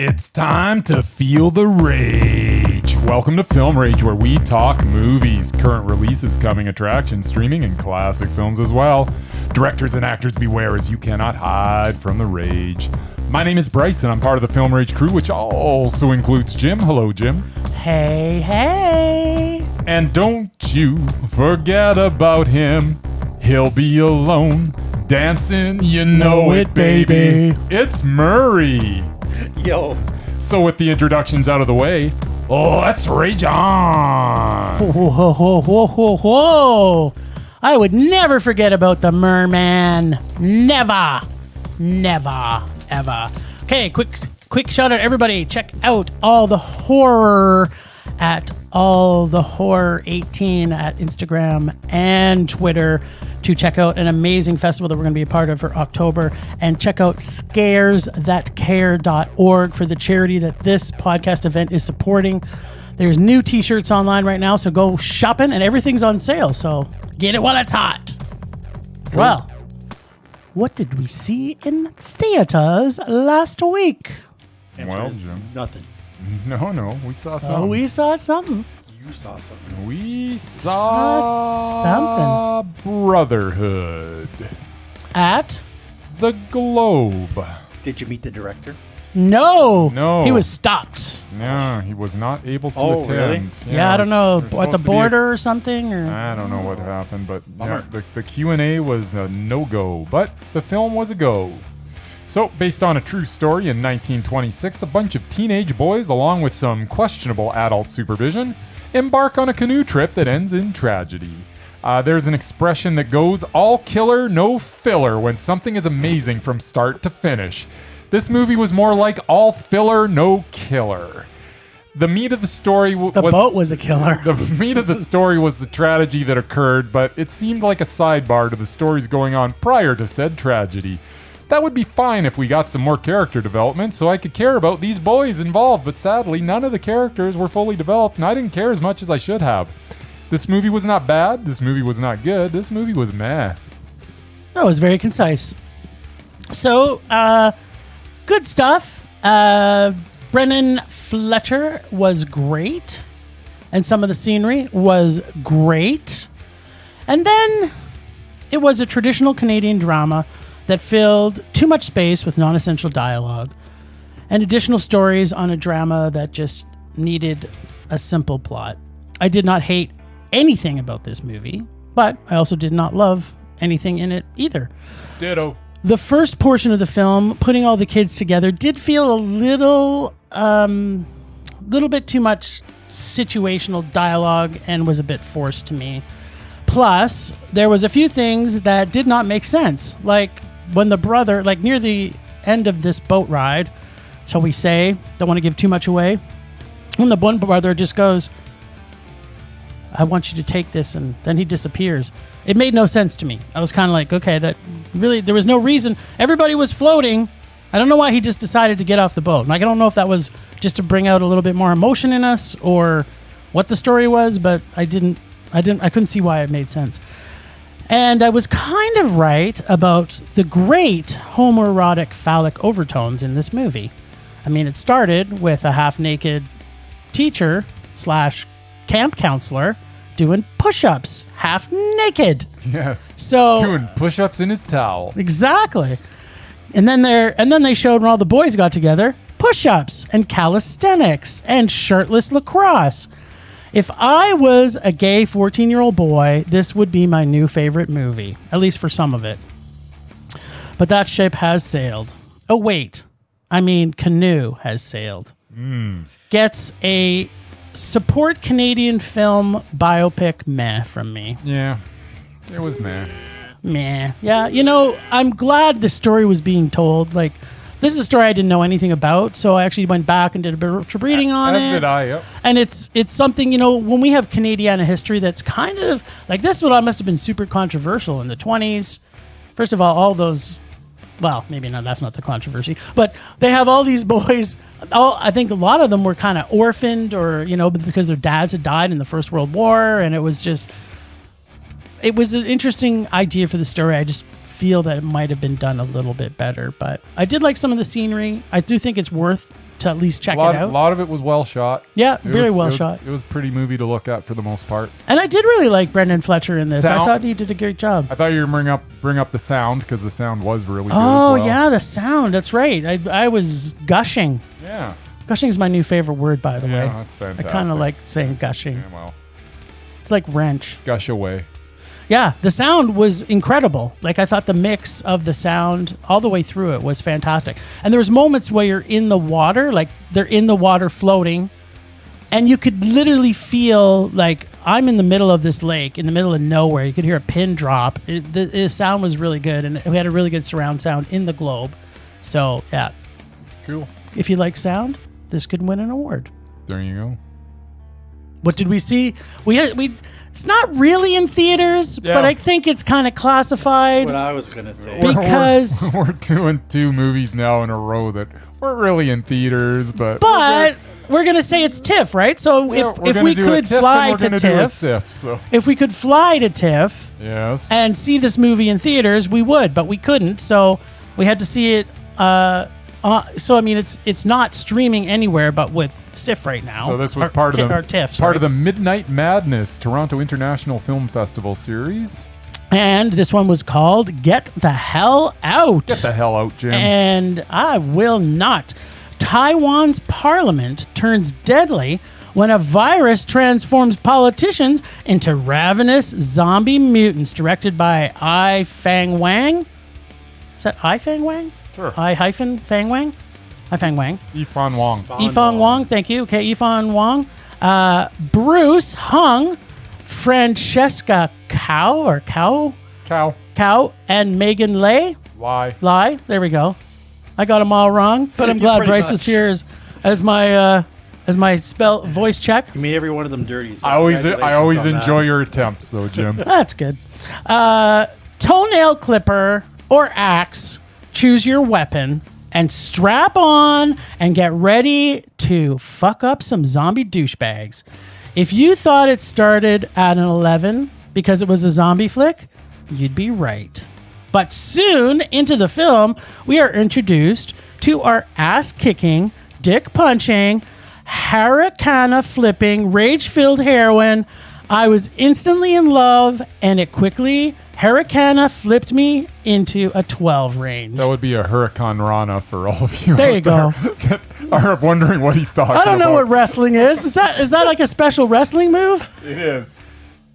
It's time to feel the rage. Welcome to Film Rage, where we talk movies, current releases, coming attractions, streaming, and classic films as well. Directors and actors beware, as you cannot hide from the rage. My name is Bryce, and I'm part of the Film Rage crew, which also includes Jim. Hello, Jim. Hey, hey. And don't you forget about him. He'll be alone, dancing, you know it, baby. It's Murray. Yo. So with the introductions out of the way, let's rage on. Whoa, whoa, whoa, whoa, whoa. I would never forget about the Merman. Never. Never, ever. Okay, quick shout out, everybody. Check out All the Horror at All the Horror 18 at Instagram and Twitter to check out an amazing festival that we're going to be a part of for October, and check out scaresthatcare.org for the charity that this podcast event is supporting. There's new t-shirts online right now, so go shopping, and everything's on sale, so get it while it's hot. Cool. Well, what did we see in theaters last week? Well, Jim. Nothing. No, we saw something. Oh, we saw something. You saw something. We saw something. Brotherhood. At? The Globe. Did you meet the director? No. He was stopped. No, he was not able to attend. Really? Yeah, I don't know. At the border or something? Or? I don't know what happened, but Bummer. the Q&A was a no-go, but the film was a go. So, based on a true story, in 1926, a bunch of teenage boys, along with some questionable adult supervision, embark on a canoe trip that ends in tragedy. There's an expression that goes, all killer, no filler, when something is amazing from start to finish. This movie was more like all filler, no killer. The meat of the story The boat was a killer. The meat of the story was the tragedy that occurred, but it seemed like a sidebar to the stories going on prior to said tragedy. That would be fine if we got some more character development so I could care about these boys involved, but sadly, none of the characters were fully developed, and I didn't care as much as I should have. This movie was not bad. This movie was not good. This movie was meh. That was very concise. So, good stuff. Brennan Fletcher was great, and some of the scenery was great. And then it was a traditional Canadian drama that filled too much space with non-essential dialogue and additional stories on a drama that just needed a simple plot. I did not hate anything about this movie, but I also did not love anything in it either. Ditto. The first portion of the film, putting all the kids together, did feel a little bit too much situational dialogue and was a bit forced to me. Plus, there was a few things that did not make sense, like when the brother, like near the end of this boat ride, shall we say, don't want to give too much away, when the one brother just goes, I want you to take this, and then he disappears. It made no sense to me. I was kind of like, okay, that really, there was no reason. Everybody was floating. I don't know why he just decided to get off the boat. Like, I don't know if that was just to bring out a little bit more emotion in us or what the story was, but I couldn't see why it made sense. And I was kind of right about the great homoerotic phallic overtones in this movie. I mean, it started with a half-naked teacher / camp counselor doing push-ups, half naked. Yes. So doing push-ups in his towel. Exactly. And then they showed when all the boys got together, push-ups and calisthenics and shirtless lacrosse. If I was a gay 14-year-old boy, this would be my new favorite movie, at least for some of it. But that ship has sailed. Oh, wait. I mean, canoe has sailed. Gets a support Canadian film biopic meh from me. Yeah, it was meh. Meh. Yeah, you know, I'm glad the story was being told. Like, this is a story I didn't know anything about, so I actually went back and did a bit of reading on it. As did I, yep. And it's something, you know, when we have Canadiana history that's kind of, like, this one must have been super controversial in the 20s. First of all those, well, maybe not, that's not the controversy, but they have all these boys, I think a lot of them were kind of orphaned or, you know, because their dads had died in the First World War, and it was an interesting idea for the story. I just feel that it might have been done a little bit better, but I did like some of the scenery. I do think it's worth to at least check A it out. lot of it was well shot. Yeah, It very was- well it was- shot. It was a pretty movie to look at for the most part. And I did really like Brendan Fletcher in this. I Sound- thought he did a great job. I thought you were going to bring up the sound because the sound was really good Oh, as well. yeah, the sound. That's right. I was gushing. Yeah. Gushing is my new favorite word, by the way. Yeah, that's I fantastic. kind of like saying gushing. Yeah, well, It's like wrench. gush away. Yeah, the sound was incredible. Like, I thought the mix of the sound all the way through it was fantastic. And there was moments where you're in the water, like they're in the water floating, and you could literally feel like I'm in the middle of this lake, in the middle of nowhere. You could hear a pin drop. The sound was really good, and we had a really good surround sound in the globe. So, yeah, Cool. if you like sound, this could win an award. There you go. What did we see? We it's not really in theaters, Yeah. but I think it's kind of classified. What I was gonna say. Because- we're doing 2 movies now in a row that weren't really in theaters, but we're gonna say it's TIFF, right? So we're if gonna we do a could TIFF, fly and we're to gonna do a TIFF, CIFF, so if we could fly to TIFF yes. and see this movie in theaters, we would, but we couldn't. So we had to see it. So I mean, it's not streaming anywhere, but with CIFF right now. So this was Or- part of the or TIFF, part of sorry. the Midnight Madness Toronto International Film Festival series. And this one was called "Get the Hell Out." Get the hell out, Jim. And I will not. Taiwan's parliament turns deadly when a virus transforms politicians into ravenous zombie mutants. Directed by I Fang Wang. Is that I Fang Wang? Sure. I hyphen Fang Wang? I Fang Wang. Yifan Wong. Yifan Wang, thank you. Okay, Yifan Wang. Bruce Hung, Francesca Cow, and Megan Lie. There we go. I got them all wrong, but I'm glad Pretty Bryce much. is here as my voice check. You made every one of them dirty. So I always congratulations on enjoy that. your attempts, though, Jim. That's good. Toenail clipper or axe, choose your weapon and strap on and get ready to fuck up some zombie douchebags. If you thought it started at an 11 because it was a zombie flick, you'd be right. But soon into the film, we are introduced to our ass-kicking, dick-punching, Harikana-flipping, rage-filled heroine. I was instantly in love, and it quickly Harikana flipped me into a 12 range. That would be a Hurricane Rana for all of you. There you go. Are wondering what he's talking about. I don't know what wrestling is. Is that like a special wrestling move? it is.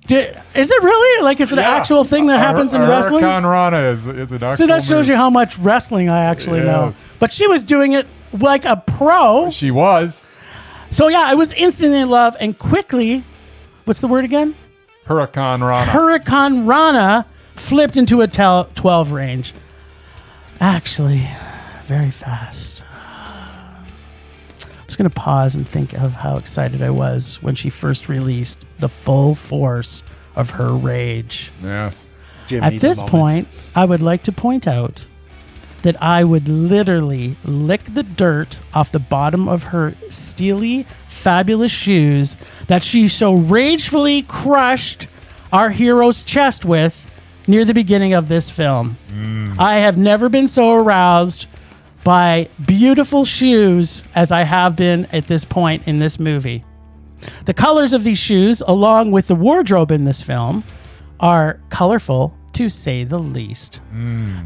Is it really? Like it's an actual thing that happens in wrestling? Hurricane Rana is an actual See, that shows move. you how much wrestling I actually know. Yes. But she was doing it like a pro. She was. So yeah, I was instantly in love and quickly, what's the word again? Hurricane Rana. Hurricane Rana flipped into a 12 range. Actually, very fast. I'm just going to pause and think of how excited I was when she first released the full force of her rage. Yes. Jim At needs a this moment. point, I would like to point out that I would literally lick the dirt off the bottom of her steely, fabulous shoes that she so ragefully crushed our hero's chest with near the beginning of this film. I have never been so aroused by beautiful shoes as I have been at this point in this movie. The colors of these shoes, along with the wardrobe in this film, are colorful to say the least.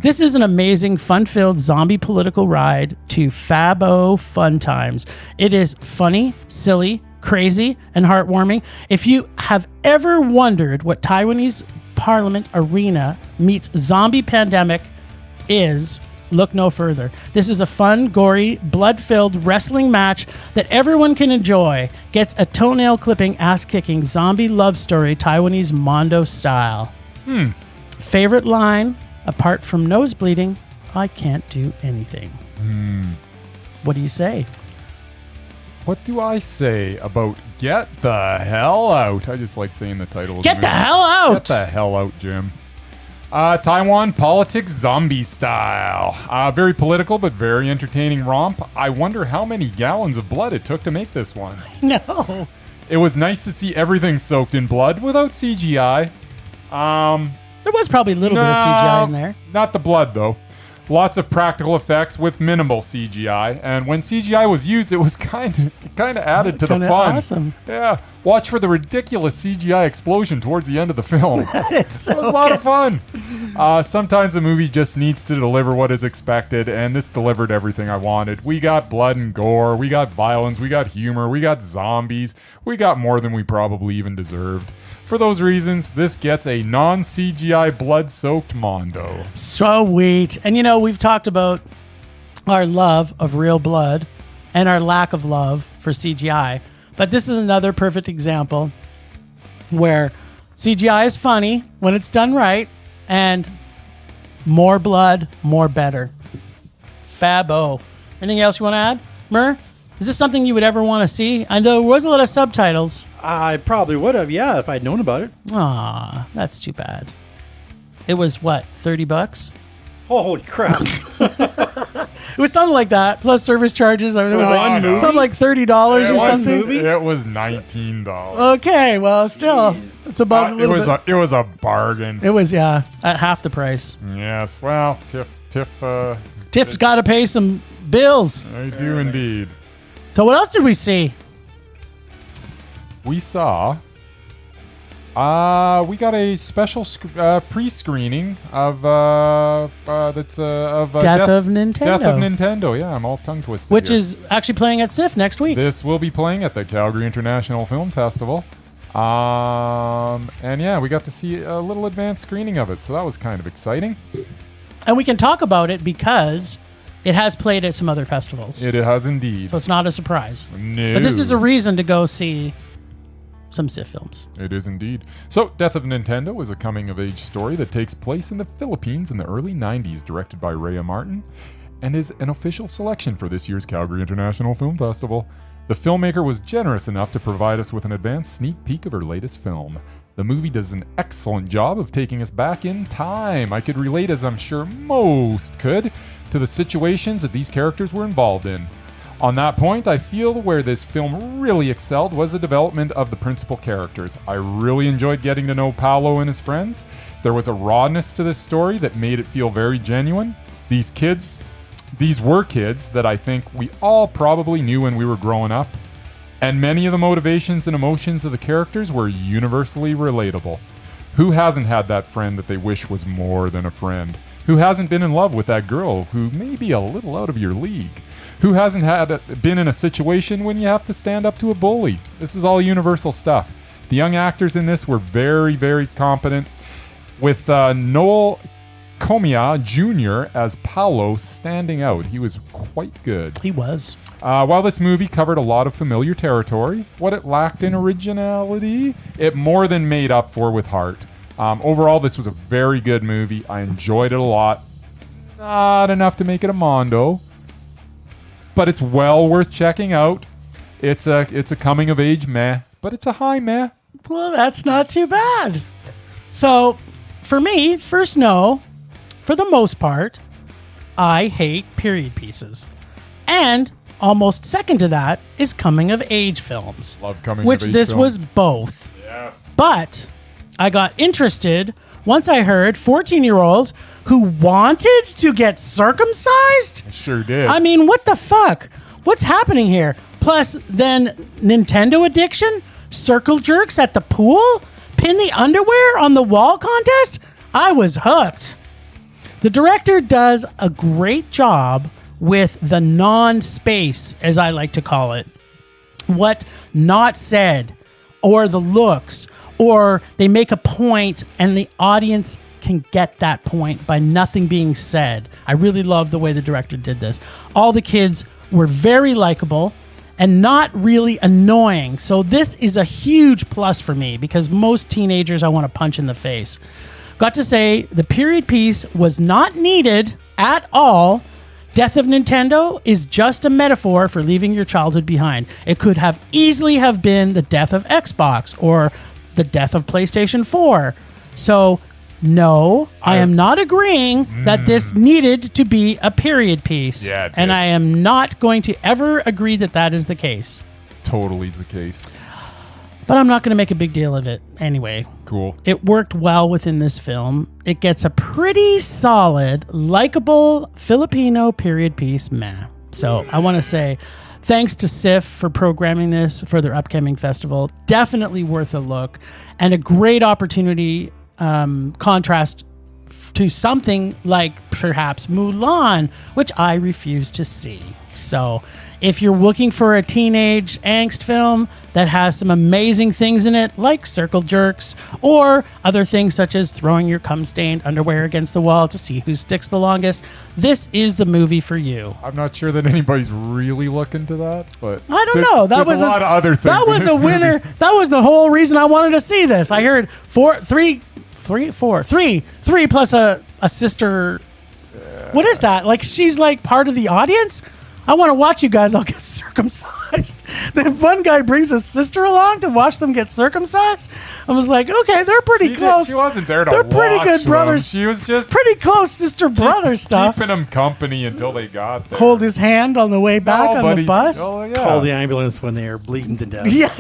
This is an amazing, fun-filled zombie political ride to Fabo fun times. It is funny, silly, crazy, and heartwarming. If you have ever wondered what Taiwanese Parliament Arena meets zombie pandemic is, look no further. This is a fun, gory, blood-filled wrestling match that everyone can enjoy. Gets a toenail-clipping, ass-kicking zombie love story, Taiwanese Mondo style. Favorite line, apart from nose bleeding, I can't do anything. What do you say? What do I say about Get the Hell Out? I just like saying the title. of Get the movie. hell out! Get the hell out, Jim. Taiwan politics zombie style. Very political but very entertaining romp. I wonder how many gallons of blood it took to make this one. No. It was nice to see everything soaked in blood without CGI. There was probably a little bit of CGI in there. Not the blood, though. Lots of practical effects with minimal CGI, and when CGI was used, it was kind of added to the fun. Awesome. Yeah, watch for the ridiculous CGI explosion towards the end of the film. It was so a lot of fun. Sometimes a movie just needs to deliver what is expected, and this delivered everything I wanted. We got blood and gore, we got violence, we got humor, we got zombies, we got more than we probably even deserved. For those reasons, this gets a non-CGI blood-soaked Mondo. Sweet. And we've talked about our love of real blood and our lack of love for CGI. But this is another perfect example where CGI is funny when it's done right, and more blood, more better. Fabo. Anything else you want to add? Mur, is this something you would ever want to see? I know there was a lot of subtitles. I probably would have, yeah, if I'd known about it. Aw, that's too bad. It was, what, $30? Oh, holy crap. It was something like that, plus service charges. I mean, it was something like $30 or something. It was $19. Okay, well, still, it's above a little bit. It was a bargain. It was, yeah, at half the price. Yes, well, TIFF's got to pay some bills. I do indeed. So what else did we see? We saw... we got a special pre-screening of Death of Nintendo. Death of Nintendo. Yeah, I'm all tongue twisted. Which here. is actually playing at CIFF next week. This will be playing at the Calgary International Film Festival. And yeah, we got to see a little advanced screening of it, so that was kind of exciting. And we can talk about it because it has played at some other festivals. It has indeed. So it's not a surprise. No. But this is a reason to go see some CIFF films. It is indeed. So, Death of Nintendo is a coming-of-age story that takes place in the Philippines in the early 90s, directed by Rhea Martin, and is an official selection for this year's Calgary International Film Festival. The filmmaker was generous enough to provide us with an advanced sneak peek of her latest film. The movie does an excellent job of taking us back in time. I could relate, as I'm sure most could, to the situations that these characters were involved in. On that point, I feel where this film really excelled was the development of the principal characters. I really enjoyed getting to know Paolo and his friends. There was a rawness to this story that made it feel very genuine. These were kids that I think we all probably knew when we were growing up, and many of the motivations and emotions of the characters were universally relatable. Who hasn't had that friend that they wish was more than a friend? Who hasn't been in love with that girl who may be a little out of your league? Who hasn't been in a situation when you have to stand up to a bully? This is all universal stuff. The young actors in this were very, very competent, with Noel Comia Jr. as Paolo standing out. He was quite good. He was. While this movie covered a lot of familiar territory, what it lacked in originality, it more than made up for with heart. Overall, this was a very good movie. I enjoyed it a lot. Not enough to make it a Mondo, but it's well worth checking out. It's a coming of age meh, but it's a high meh. Well, that's not too bad. So, for me, first no, for the most part, I hate period pieces. And almost second to that is coming of age films. Love coming which of age this films. was both. Yes. But I got interested once I heard 14-year-olds who wanted to get circumcised. I sure did. I mean, what the fuck? What's happening here? Plus, then Nintendo addiction, circle jerks at the pool, pin the underwear on the wall contest. I was hooked. The director does a great job with the non-space, as I like to call it. What not said, or the looks, or they make a point and the audience can get that point by nothing being said. I really love the way the director did this. All the kids were very likable and not really annoying. So this is a huge plus for me because most teenagers I want to punch in the face. Got to say, the period piece was not needed at all. Death of Nintendo is just a metaphor for leaving your childhood behind. It could have easily have been the death of Xbox or the death of PlayStation 4. So, no, I am not agreeing that this needed to be a period piece. Yeah, it and did. I am not going to ever agree that that is the case. Totally is the case. But I'm not going to make a big deal of it anyway. Cool. It worked well within this film. It gets a pretty solid, likable Filipino period piece, meh. So I want to say thanks to CIFF for programming this for their upcoming festival. Definitely worth a look and a great opportunity contrast to something like perhaps Mulan, which I refuse to see. So if you're looking for a teenage angst film that has some amazing things in it, like circle jerks, or other things such as throwing your cum-stained underwear against the wall to see who sticks the longest, this is the movie for you. I'm not sure that anybody's really looking to that, but I don't know. That was a lot of other things. That was in a this winner. movie. That was the whole reason I wanted to see this. I heard three plus a sister. What is that? Like she's like part of the audience? I want to watch you guys all get circumcised. Then one guy brings his sister along to watch them get circumcised. I was like, okay, they're pretty close. She wasn't there to They're pretty watch good them. brothers. She was just Pretty close sister-brother stuff. keeping him company until they got there. Hold his hand on the way back on the bus. Oh, yeah. Call the ambulance when they are bleeding to death. Yeah,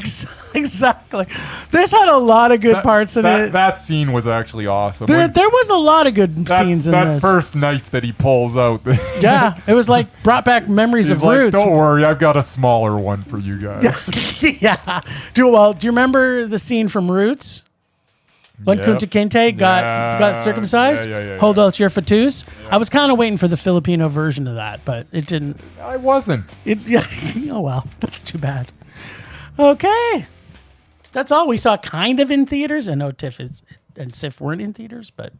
exactly. There's had a lot of good parts in it. That scene was actually awesome. There was a lot of good scenes in that this. first knife that he pulls out. Yeah, it was like brought back memories He's of like, Roots. don't worry, I've got a smaller one for you guys. Yeah. Do you remember the scene from Roots? When Yep. Kunta Kinte got circumcised? Yeah. Hold out your fatous. I was kind of waiting for the Filipino version of that, but it didn't. I wasn't. Oh, well, that's too bad. Okay. That's all we saw kind of in theaters. I know TIFF and CIFF weren't in theaters, but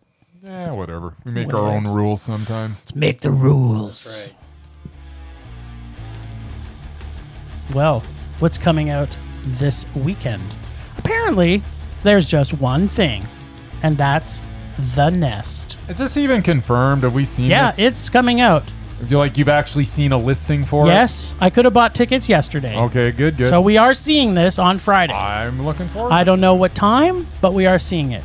Yeah, whatever. We make our own Whatevs. rules sometimes. make the rules. That's right. Well, what's coming out this weekend? Apparently, there's just one thing, and that's The Nest. Is this even confirmed? Have we seen Yeah, this? it's coming out. I feel like you've actually seen a listing for Yes, I could have bought tickets yesterday. it? Okay, good. So we are seeing this on Friday. I'm looking forward. I don't know what time, but we are seeing it.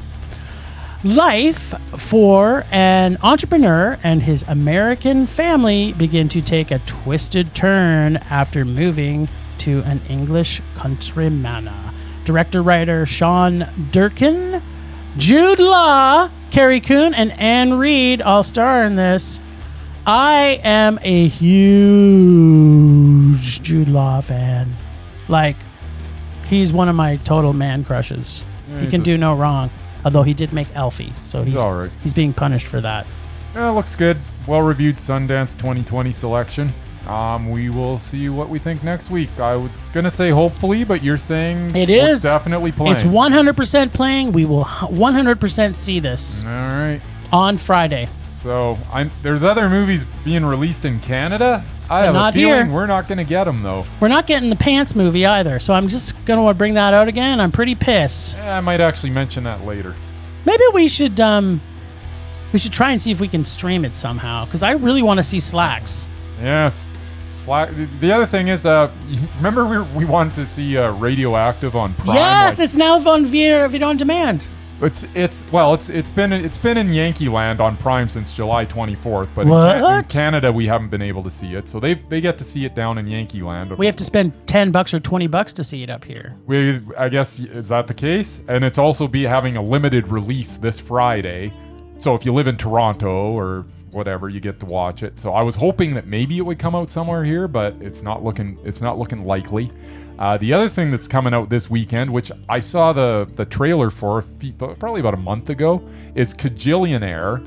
Life for an entrepreneur and his American family begin to take a twisted turn after moving to an English country manor. Director-writer Sean Durkin, Jude Law, Carrie Coon, and Anne Reid all star in this. I am a huge Jude Law fan. Like, he's one of my total man crushes. Yeah, He can do no wrong. Although he did make Elfie, so he's all right. he's being punished for that. Yeah, looks good. Well-reviewed Sundance 2020 selection. We will see what we think next week. I was gonna say hopefully, but you're saying It it's is definitely playing. It's 100% playing. We will 100% see this All right. on Friday. So there's other movies being released in Canada. I have a not feeling here. we're not going to get them though. We're not getting the Pants movie either, so I'm just gonna bring that out again. I'm pretty pissed. I might actually mention that later. Maybe we should try and see if we can stream it somehow, because I really want to see Slacks. Yes. The other thing is, remember we wanted to see Radioactive on Prime. Yes, it's now on video on demand. It's been in Yankee Land on Prime since July 24th, but in What? Canada we haven't been able to see it, so they get to see it down in Yankee Land. We have to spend $10 or $20 to see it up here. I guess, is that the case? And it's also having a limited release this Friday, so if you live in Toronto or whatever, you get to watch it. So I was hoping that maybe it would come out somewhere here, but it's not looking likely. The other thing that's coming out this weekend, which I saw the trailer for probably about a month ago, is Kajillionaire.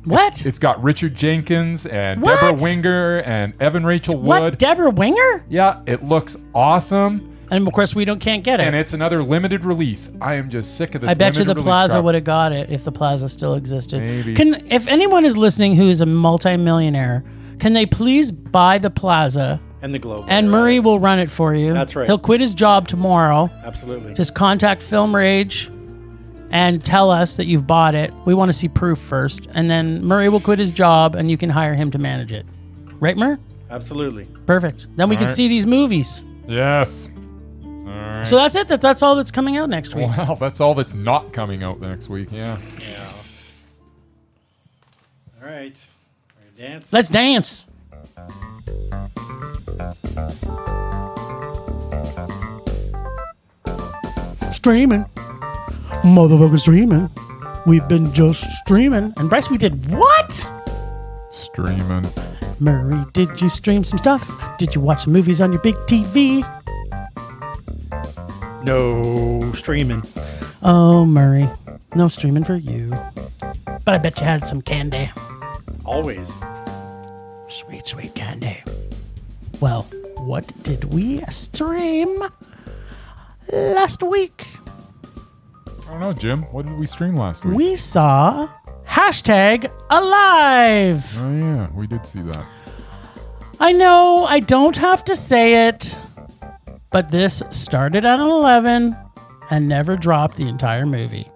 What? It's got Richard Jenkins and What? Deborah Winger and Evan Rachel Wood. What? Deborah Winger? Yeah, it looks awesome. And of course, we can't get it. And it's another limited release. I am just sick of this. I bet you the limited release Plaza crap. would have got it if the Plaza still existed. Maybe. If anyone is listening who is a multimillionaire, can they please buy the Plaza? And the Globe. And Murray will run it for you. That's right. He'll quit his job tomorrow. Absolutely. Just contact Film Rage and tell us that you've bought it. We want to see proof first. And then Murray will quit his job and you can hire him to manage it. Right, Murray? Absolutely. Perfect. Then we All can right. see these movies. Yes. All right. So that's it. That's all that's coming out next week. Wow, that's all that's not coming out next week. Yeah. Yeah. All right. Ready to dance? Let's dance. streaming. Motherfucking streaming. We've been just streaming. And Bryce, we did what? Streaming. Murray, did you stream some stuff? Did you watch some movies on your big TV? No streaming. Oh, Murray. No streaming for you. But I bet you had some candy. Always. Sweet, sweet candy. Well, what did we stream last week? I don't know, Jim. What did we stream last week? We saw #Alive. Oh, yeah. We did see that. I know I don't have to say it, but this started at an 11 and never dropped the entire movie.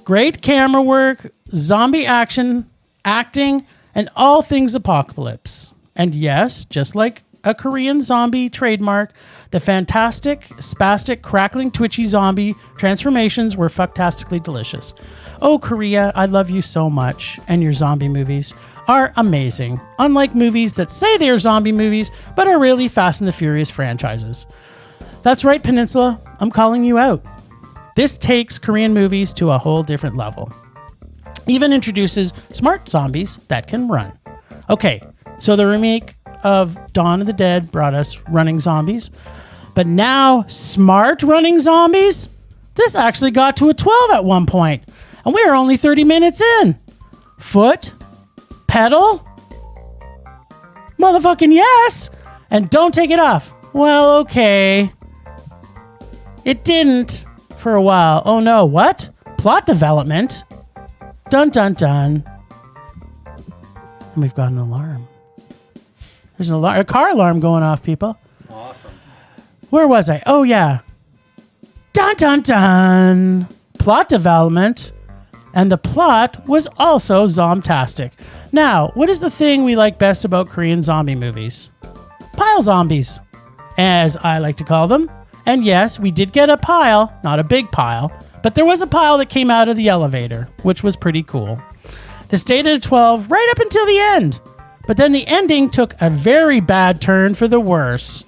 Great camera work, zombie action, acting, and all things apocalypse. And yes, just like a Korean zombie trademark, the fantastic, spastic, crackling, twitchy zombie transformations were fucktastically delicious. Oh, Korea, I love you so much, and your zombie movies are amazing. Unlike movies that say they are zombie movies, but are really Fast and the Furious franchises. That's right, Peninsula, I'm calling you out. This takes Korean movies to a whole different level. Even introduces smart zombies that can run. Okay, so the remake of Dawn of the Dead brought us running zombies, but now smart running zombies? This actually got to a 12 at one point, and we are only 30 minutes in. Foot? Pedal? Motherfucking yes! And don't take it off. Well, okay. It didn't for a while. Oh no, what? Plot development? Dun dun dun. And we've got an alarm. There's a car alarm going off, people. Awesome. Where was I? Oh, yeah. Dun, dun, dun. Plot development. And the plot was also zombtastic. Now, what is the thing we like best about Korean zombie movies? Pile zombies, as I like to call them. And yes, we did get a pile, not a big pile, but there was a pile that came out of the elevator, which was pretty cool. This stayed at a 12 right up until the end. But then the ending took a very bad turn for the worse.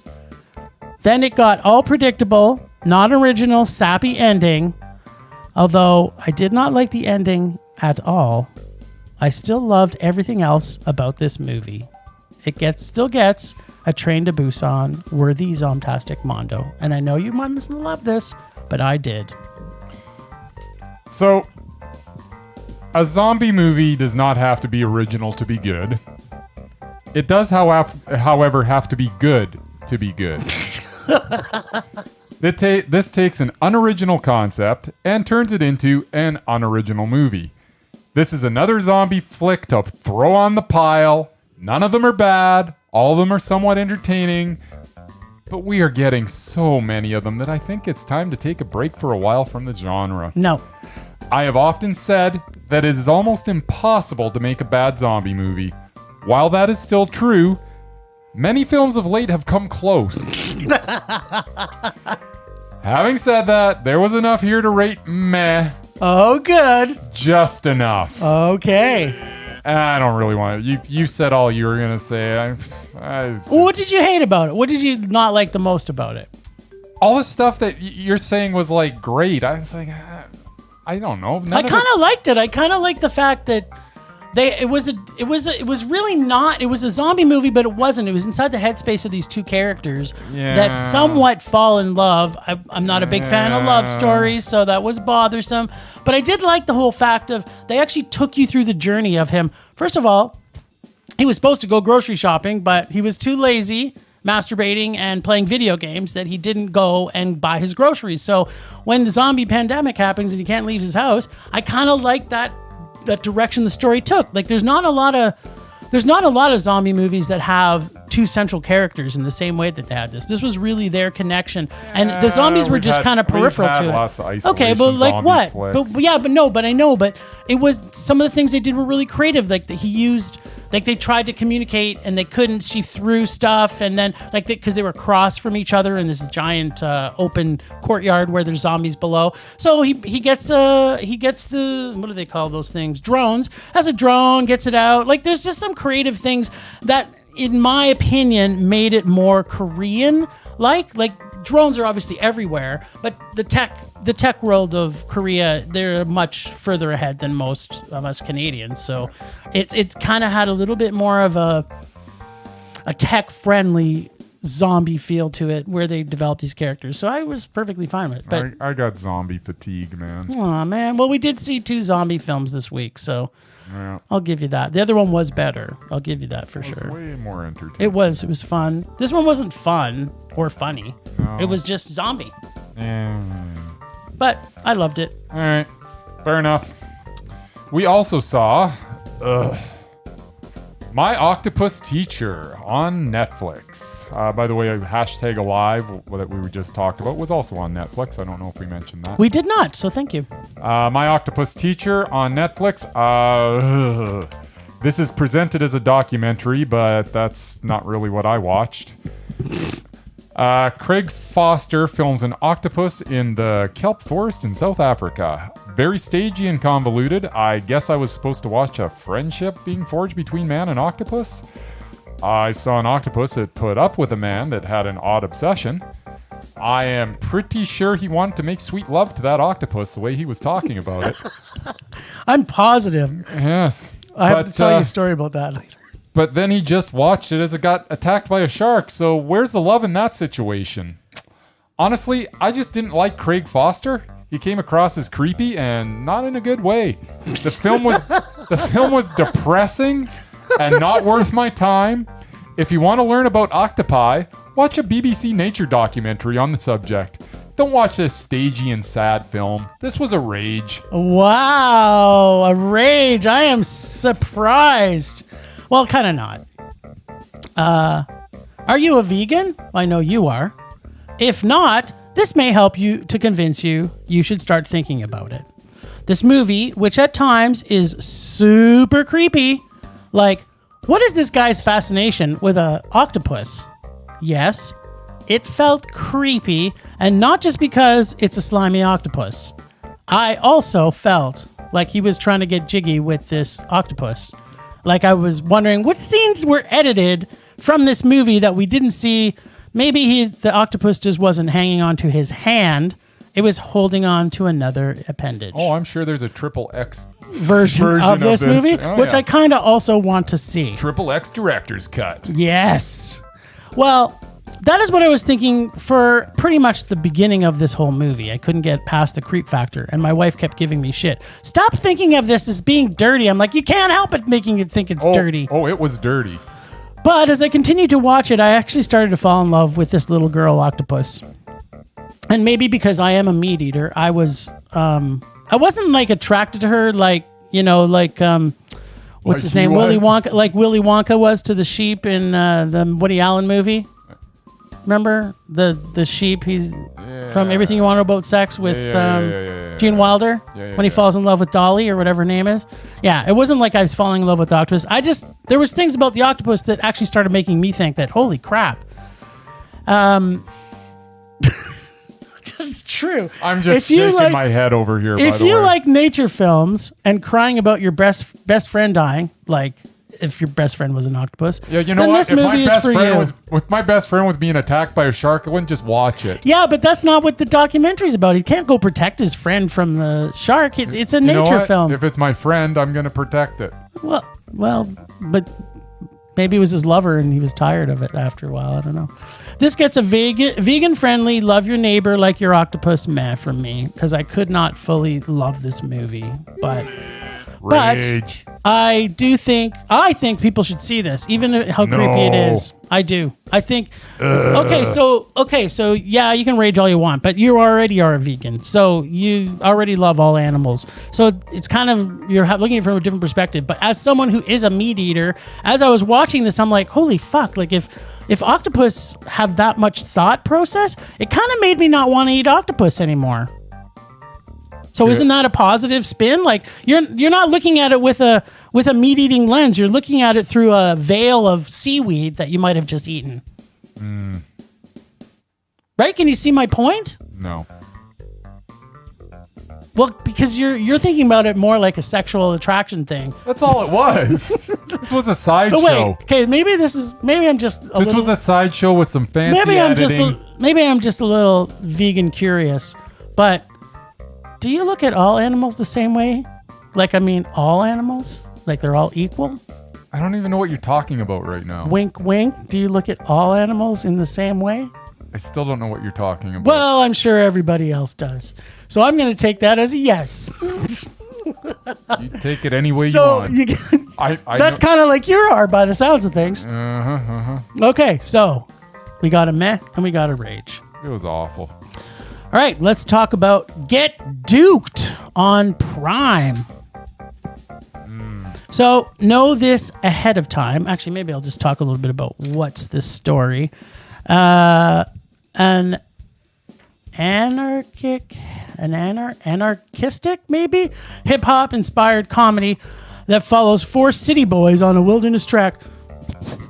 Then it got all predictable, not original, sappy ending. Although I did not like the ending at all, I still loved everything else about this movie. It still gets a Train to Busan worthy zombtastic mondo. And I know you must love this, but I did. So, a zombie movie does not have to be original to be good. It does, however, have to be good to be good. This takes an unoriginal concept and turns it into an unoriginal movie. This is another zombie flick to throw on the pile. None of them are bad. All of them are somewhat entertaining. But we are getting so many of them that I think it's time to take a break for a while from the genre. No. I have often said that it is almost impossible to make a bad zombie movie. While that is still true, many films of late have come close. Having said that, there was enough here to rate meh. Oh, good. Just enough. Okay. I don't really want to. You said all you were going to say. What did you hate about it? What did you not like the most about it? All the stuff that you're saying was like great. I was like, I don't know. I kind of liked it. I kind of liked the fact that it was really not. It was a zombie movie, but it wasn't. It was inside the headspace of these two characters that somewhat fall in love. I'm not a big fan of love stories, so that was bothersome. But I did like the whole fact of they actually took you through the journey of him. First of all, he was supposed to go grocery shopping, but he was too lazy, masturbating and playing video games, that he didn't go and buy his groceries. So when the zombie pandemic happens and he can't leave his house, I kind of like that direction the story took. Like there's not a lot of zombie movies that have two central characters in the same way that they had this. This was really their connection, and the zombies were just kind of peripheral to it. Lots of okay, but like what? Flicks. But I know. But it was some of the things they did were really creative. Like that he used. Like they tried to communicate and they couldn't. She threw stuff, and then because they were across from each other in this giant open courtyard where there's zombies below. So he gets the, what do they call those things? Drones. Has a drone, gets it out. Like there's just some creative things that, in my opinion, made it more Korean. Like drones are obviously everywhere, but the tech world of Korea, they're much further ahead than most of us Canadians. So it kind of had a little bit more of a tech friendly zombie feel to it, where they developed these characters. So I was perfectly fine with it. But I got zombie fatigue, man. Oh man, well we did see 2 zombie films this week, so Yeah. I'll give you that. The other one was better. I'll give you that for sure. Way more entertaining. It was fun. This one wasn't fun or funny. No. It was just zombie. Yeah. But I loved it. All right, fair enough. We also saw My Octopus Teacher on Netflix. By the way, hashtag Alive that we just talked about was also on Netflix. I don't know if we mentioned that. We did not, so thank you. My Octopus Teacher on Netflix. This is presented as a documentary, but that's not really what I watched. Craig Foster films an octopus in the kelp forest in South Africa. Very stagey and convoluted. I guess I was supposed to watch a friendship being forged between man and octopus. I saw an octopus that put up with a man that had an odd obsession. I am pretty sure he wanted to make sweet love to that octopus the way he was talking about it. I'm positive. Yes. I have to tell you a story about that later. But then he just watched it as it got attacked by a shark. So where's the love in that situation? Honestly, I just didn't like Craig Foster. He came across as creepy and not in a good way. The film was depressing and not worth my time. If you want to learn about octopi, watch a BBC Nature documentary on the subject. Don't watch this stagey and sad film. This was a rage. Wow, a rage. I am surprised. Well, kind of not. Are you a vegan? I know you are. If not, this may help you to convince you should start thinking about it. This movie, which at times is super creepy, like, what is this guy's fascination with an octopus? Yes, it felt creepy, and not just because it's a slimy octopus. I also felt like he was trying to get jiggy with this octopus. Like, I was wondering what scenes were edited from this movie that we didn't see. Maybe the octopus just wasn't hanging on to his hand. It was holding on to another appendage. Oh, I'm sure there's a XXX version of this movie, oh, which yeah. I kind of also want to see. XXX director's cut. Yes. Well, that is what I was thinking for pretty much the beginning of this whole movie. I couldn't get past the creep factor, and my wife kept giving me shit. Stop thinking of this as being dirty. I'm like, you can't help it making it think it's dirty. Oh, it was dirty. But as I continued to watch it, I actually started to fall in love with this little girl octopus. And maybe because I am a meat eater, I wasn't like attracted to her like, what's his name? Willy Wonka, like Willy Wonka was to the sheep in the Woody Allen movie. Remember the sheep? He's from Everything You Want to Know About Sex with Gene Wilder when he falls in love with Dolly or whatever her name is. Yeah, it wasn't like I was falling in love with the octopus. There was things about the octopus that actually started making me think that, holy crap. Just true. I'm just shaking my head over here, by the way. If you like nature films and crying about your best friend dying, like if your best friend was an octopus, yeah, you know what? This movie is for you. If my best friend was being attacked by a shark, I wouldn't just watch it. Yeah, but that's not what the documentary's about. He can't go protect his friend from the shark. It's a nature film. If it's my friend, I'm going to protect it. Well, but maybe it was his lover and he was tired of it after a while. I don't know. This gets a vegan-friendly, love your neighbor like your octopus meh from me, because I could not fully love this movie. But Rage. I think people should see this, even how creepy it is. I do. I think. Okay, so yeah, you can rage all you want, but you already are a vegan, so you already love all animals. So it's kind of, you're looking at it from a different perspective. But as someone who is a meat eater, as I was watching this, I'm like, holy fuck! Like if octopus have that much thought process, it kind of made me not want to eat octopus anymore. So isn't that a positive spin? Like you're not looking at it with a meat eating lens. You're looking at it through a veil of seaweed that you might have just eaten. Right? Can you see my point? No. Well, because you're thinking about it more like a sexual attraction thing. That's all it was. This was a sideshow. But wait, okay, maybe I'm just This was a sideshow with some fancy editing. maybe I'm just a little vegan curious, but do you look at all animals the same way? Like, I mean, all animals? Like they're all equal? I don't even know what you're talking about right now. Wink, wink. Do you look at all animals in the same way? I still don't know what you're talking about. Well, I'm sure everybody else does. So I'm going to take that as a yes. You take it any way you So want. that's kind of like you are by the sounds of things. Okay, so we got a meh and we got a rage. It was awful. All right, let's talk about Get Duked on Prime. So know this ahead of time. Actually, maybe I'll just talk a little bit about what's this story. An anarchistic, maybe, hip-hop inspired comedy that follows four city boys on a wilderness trek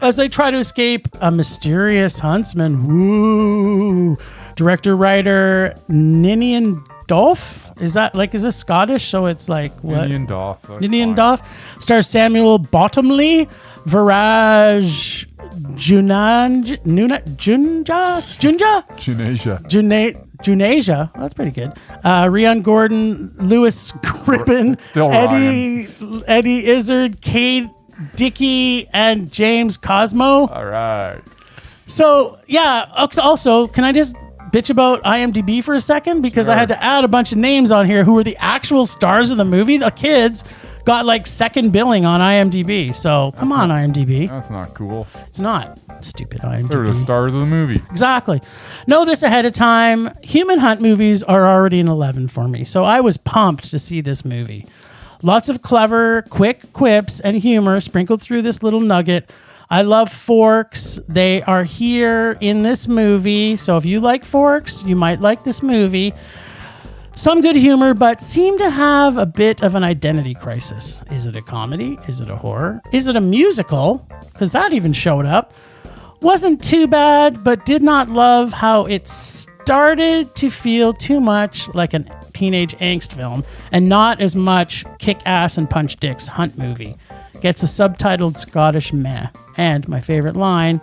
as they try to escape a mysterious huntsman. Woo! Director, writer, Ninian Dolph? Is this Scottish? So it's like what? Ninian Dolph. Ninian Dolph. Stars Samuel Bottomley, Viraj Junasia. Oh, that's pretty good. Rian Gordon, Lewis Crippen, Still Eddie Izzard, Cade Dickey, and James Cosmo. All right. So, yeah, also, can I just bitch about IMDb for a second? Because I had to add a bunch of names on here who were the actual stars of the movie. The kids got like second billing on IMDb. So, come on, IMDb. That's not cool. It's not. Stupid IMDb. They're the stars of the movie. Exactly. Know this ahead of time. Human Hunt movies are already an 11 for me. So I was pumped to see this movie. Lots of clever, quick quips and humor sprinkled through this little nugget. I love forks. They are here in this movie. So if you like forks, you might like this movie. Some good humor, but seem to have a bit of an identity crisis. Is it a comedy? Is it a horror? Is it a musical? Because that even showed up. Wasn't too bad, but did not love how it started to feel too much like a teenage angst film and not as much kick-ass and punch dicks hunt movie. Gets a subtitled Scottish meh. And my favorite line,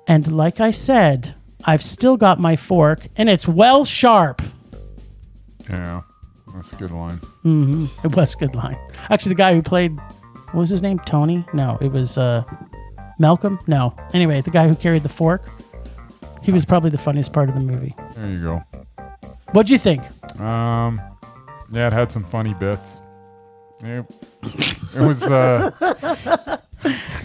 and like I said, I've still got my fork and it's well sharp. Yeah, that's a good line. Mm-hmm. It was a good line. Actually, the guy who played, what was his name? Tony? No, it was Malcolm? No. Anyway, the guy who carried the fork, he was probably the funniest part of the movie. There you go. What'd you think? Yeah, it had some funny bits. Yeah. It was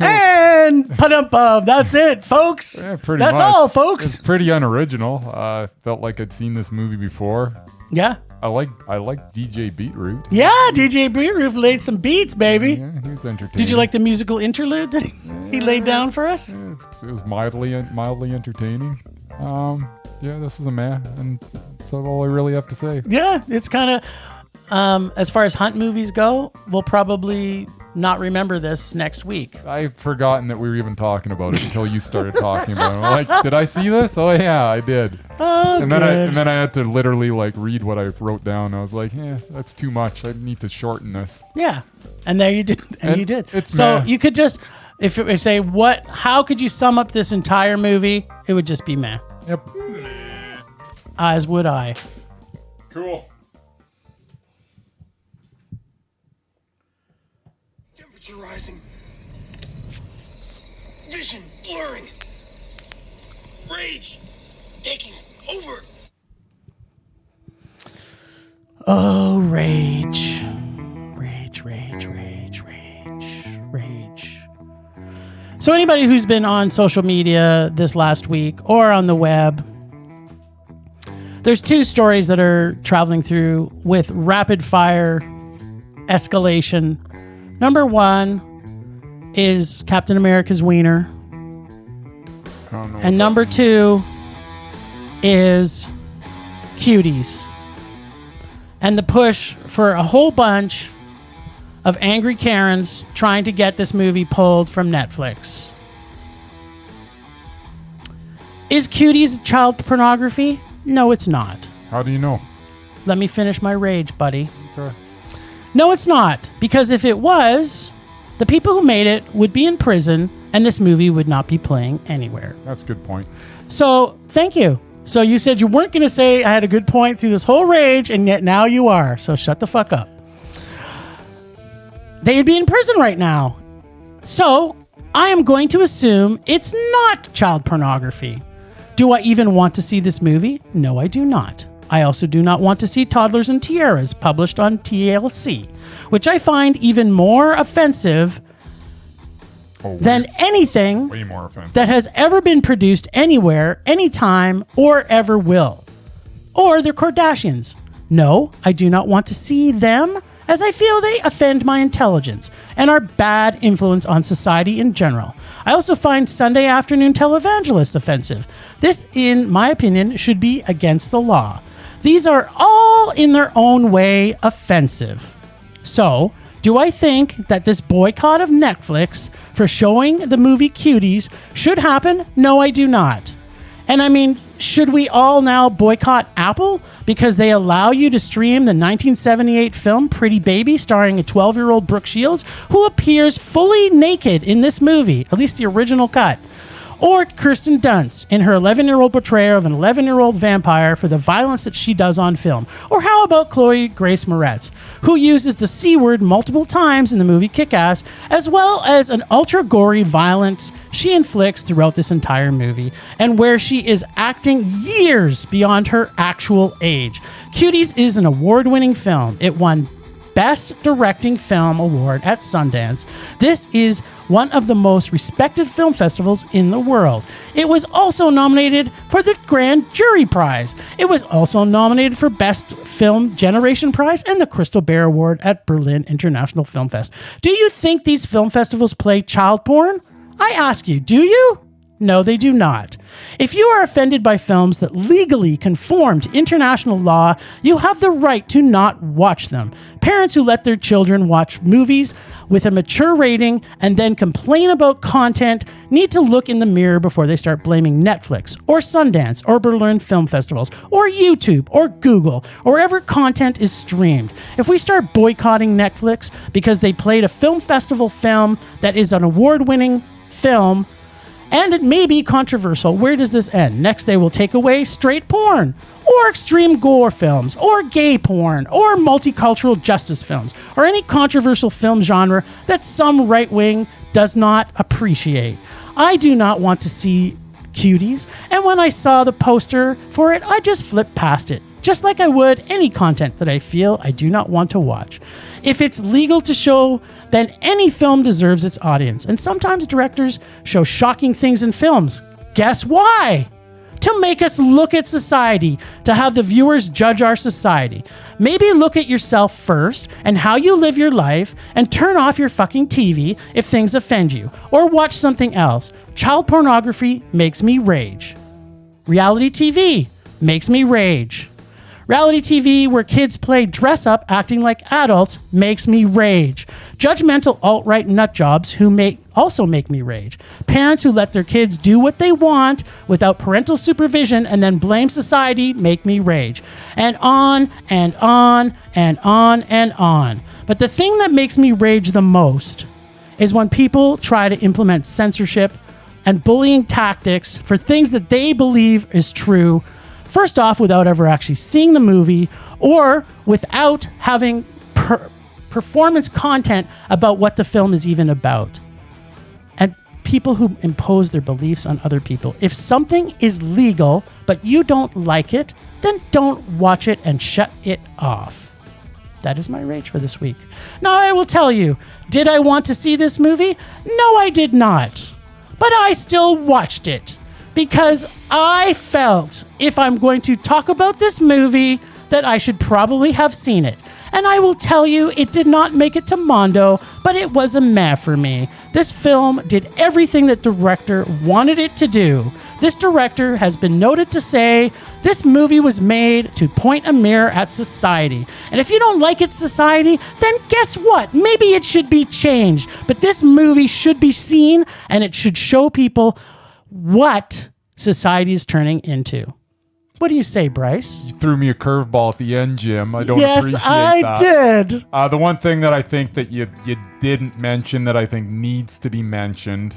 and pa-dum-bum, that's it, folks. Yeah, pretty that's much. all, folks. It's pretty unoriginal. Felt like I'd seen this movie before. Yeah. I like DJ Beetroot. Yeah, DJ Beetroot laid some beats, baby. Yeah, he was entertaining. Did you like the musical interlude that he laid down for us? Yeah, it was mildly entertaining. Yeah, this is a meh, and that's all I really have to say. Yeah, it's kind of, as far as hunt movies go, we'll probably not remember this next week. I've forgotten that we were even talking about it until you started talking about it. I'm like, did I see this? Oh yeah, I did. Oh, and then I had to literally like read what I wrote down. I was like, that's too much. I need to shorten this. Yeah, and there you did, and you did. It's so meh. you could just, if it say how could you sum up this entire movie? It would just be meh. Yep. As would I. Cool. Temperature rising. Vision blurring. Rage taking over. Oh, rage. Rage, rage, rage, rage, rage. So anybody who's been on social media this last week or on the web, there's two stories that are traveling through with rapid fire escalation. Number one is Captain America's wiener. And number two is cuties. And the push for a whole bunch of angry Karens trying to get this movie pulled from Netflix. Is cuties child pornography? No, it's not. How do you know? Let me finish my rage, buddy. Okay. No, it's not. Because if it was, the people who made it would be in prison and this movie would not be playing anywhere. That's a good point. So, thank you. So you said you weren't going to say I had a good point through this whole rage, and yet now you are. So shut the fuck up. They'd be in prison right now. So I am going to assume it's not child pornography. Do I even want to see this movie? No, I do not. I also do not want to see Toddlers and Tiaras published on TLC, which I find even more offensive than anything Way more offensive. that has ever been produced anywhere, anytime, or ever will. Or the Kardashians. No, I do not want to see them, as I feel they offend my intelligence and are bad influence on society in general. I also find Sunday afternoon televangelists offensive. This, in my opinion, should be against the law. These are all, in their own way, offensive. So, do I think that this boycott of Netflix for showing the movie Cuties should happen? No, I do not. And I mean, should we all now boycott Apple because they allow you to stream the 1978 film Pretty Baby starring a 12-year-old Brooke Shields who appears fully naked in this movie, at least the original cut? Or Kirsten Dunst in her 11-year-old portrayal of an 11-year-old vampire for the violence that she does on film? Or how about Chloe Grace Moretz, who uses the C word multiple times in the movie Kick-Ass, as well as an ultra-gory violence she inflicts throughout this entire movie, and where she is acting years beyond her actual age. Cuties is an award-winning film. It won Best Directing Film Award at Sundance. This is one of the most respected film festivals in the world. It was also nominated for the Grand Jury Prize. It was also nominated for Best Film Generation Prize and the Crystal Bear Award at Berlin International Film Fest. Do you think these film festivals play child porn? I ask you, do you? No, they do not. If you are offended by films that legally conform to international law, you have the right to not watch them. Parents who let their children watch movies with a mature rating and then complain about content need to look in the mirror before they start blaming Netflix or Sundance or Berlin Film Festivals or YouTube or Google or wherever content is streamed. If we start boycotting Netflix because they played a film festival film that is an award-winning film, and it may be controversial, where does this end? Next, they will take away straight porn, or extreme gore films, or gay porn, or multicultural justice films, or any controversial film genre that some right wing does not appreciate. I do not want to see Cuties, and when I saw the poster for it, I just flipped past it, just like I would any content that I feel I do not want to watch. If it's legal to show, then any film deserves its audience. And sometimes directors show shocking things in films. Guess why? To make us look at society, to have the viewers judge our society. Maybe look at yourself first and how you live your life and turn off your fucking TV if things offend you. Or watch something else. Child pornography makes me rage. Reality TV makes me rage. Reality TV where kids play dress up acting like adults makes me rage. Judgmental alt-right nutjobs who also make me rage. Parents who let their kids do what they want without parental supervision and then blame society make me rage. And on and on and on and on. But the thing that makes me rage the most is when people try to implement censorship and bullying tactics for things that they believe is true. First off, without ever actually seeing the movie or without having performance content about what the film is even about. And people who impose their beliefs on other people. If something is legal, but you don't like it, then don't watch it and shut it off. That is my rage for this week. Now, I will tell you, did I want to see this movie? No, I did not. But I still watched it. Because I felt if I'm going to talk about this movie that I should probably have seen it. And I will tell you, it did not make it to Mondo, but it was a meh for me. This film did everything that director wanted it to do. This director has been noted to say, this movie was made to point a mirror at society. And if you don't like its society, then guess what? Maybe it should be changed. But this movie should be seen, and it should show people what society is turning into. What do you say, Bryce? You threw me a curveball at the end, Jim. I don't appreciate that. Yes, I did. The one thing that I think that you didn't mention that I think needs to be mentioned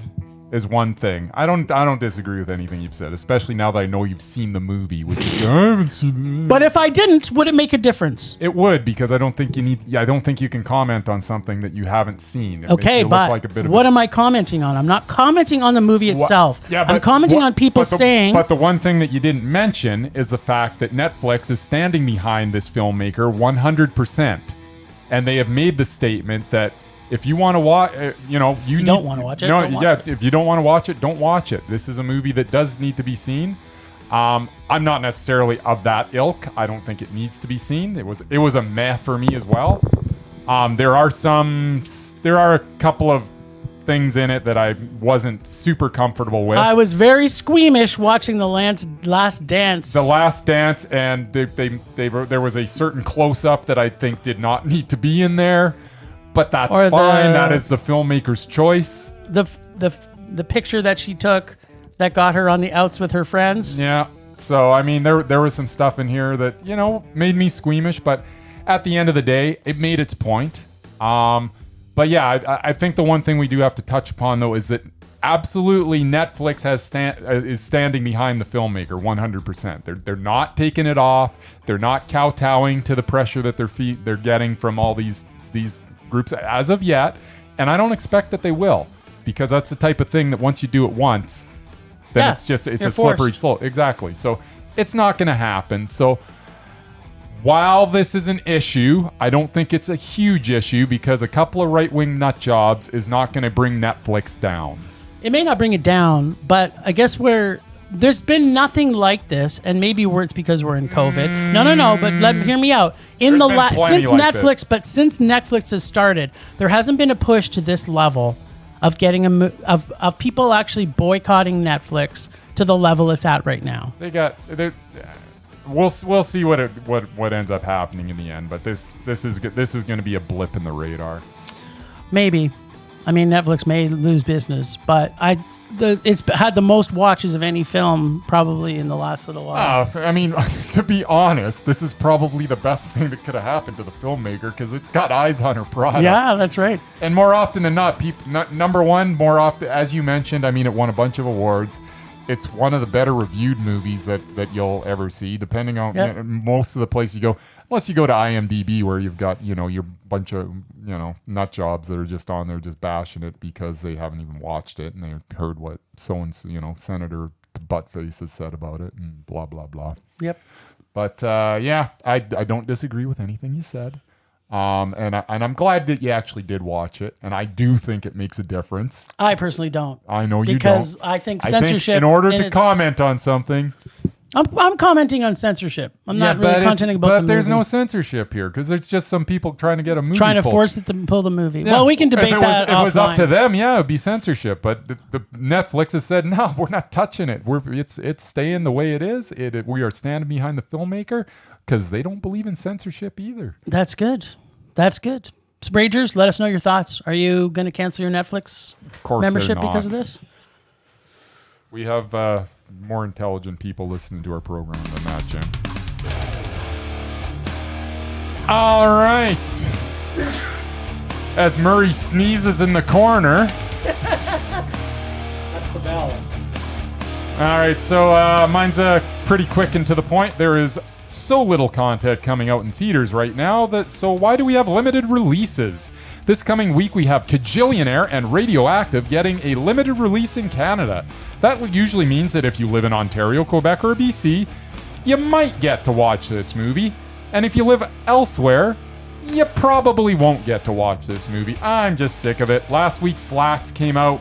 is one thing. I don't disagree with anything you've said, especially now that I know you've seen the movie, which is, I haven't seen it. But if I didn't, would it make a difference? It would, because I don't think you can comment on something that you haven't seen. It Okay, makes you but look like a bit of what am I commenting on? I'm not commenting on the movie itself. Yeah, I'm commenting on people saying... But the one thing that you didn't mention is the fact that Netflix is standing behind this filmmaker 100%. And they have made the statement that if you want to watch, you don't want to watch it. Don't watch it. If you don't want to watch it, don't watch it. This is a movie that does need to be seen. I'm not necessarily of that ilk. I don't think it needs to be seen. It was a meh for me as well. There are a couple of things in it that I wasn't super comfortable with. I was very squeamish watching the Last Dance. The Last Dance, and there was a certain close-up that I think did not need to be in there. But that's fine. That is the filmmaker's choice. The picture that she took that got her on the outs with her friends. Yeah. So I mean, there was some stuff in here that made me squeamish, but at the end of the day, it made its point. But yeah, I think the one thing we do have to touch upon though is that absolutely Netflix is standing behind the filmmaker 100%. They're not taking it off. They're not kowtowing to the pressure that they're getting from all these groups as of yet, and I don't expect that they will, because that's the type of thing that once you do it once, then it's a slippery slope. Exactly. So it's not going to happen. So while this is an issue, I don't think it's a huge issue, because a couple of right-wing nut jobs is not going to bring Netflix down. It may not bring it down, but I guess there's been nothing like this, and maybe it's because we're in COVID. No, but hear me out. Since Netflix has started, there hasn't been a push to this level of getting of people actually boycotting Netflix to the level it's at right now. We'll see what ends up happening in the end, but this is going to be a blip in the radar. Maybe. I mean, Netflix may lose business, but it's had the most watches of any film probably in the last little while. I mean, to be honest, this is probably the best thing that could have happened to the filmmaker, because it's got eyes on her product. Yeah, that's right. And more often than not, number one, more often, as you mentioned, I mean, it won a bunch of awards. It's one of the better reviewed movies that you'll ever see, depending on most of the places you go. Unless you go to IMDb, where you've got, your bunch of, nut jobs that are just on there just bashing it because they haven't even watched it and they heard what so-and-so, Senator Buttface has said about it and blah, blah, blah. Yep. But, I don't disagree with anything you said. And I'm glad that you actually did watch it, and I do think it makes a difference. I personally don't. I know you don't. Because I think censorship... in order to comment on something... I'm commenting on censorship. I'm not really commenting about the movie. But there's no censorship here, because there's just some people trying to get a movie trying to force it to pull the movie. Yeah. Well, we can debate that offline. If it was up to them, yeah, it would be censorship. But the Netflix has said, no, we're not touching it. It's staying the way it is. We are standing behind the filmmaker, because they don't believe in censorship either. That's good. That's good. So, Ragers, let us know your thoughts. Are you going to cancel your Netflix membership because of this? We have more intelligent people listening to our program than that, Jim. All right. As Murray sneezes in the corner. That's the bell. All right, so mine's pretty quick and to the point. There is so little content coming out in theaters right now, so why do we have limited releases? This coming week, we have Kajillionaire and Radioactive getting a limited release in Canada. That usually means that if you live in Ontario, Quebec, or BC, you might get to watch this movie. And if you live elsewhere, you probably won't get to watch this movie. I'm just sick of it. Last week, Slats came out,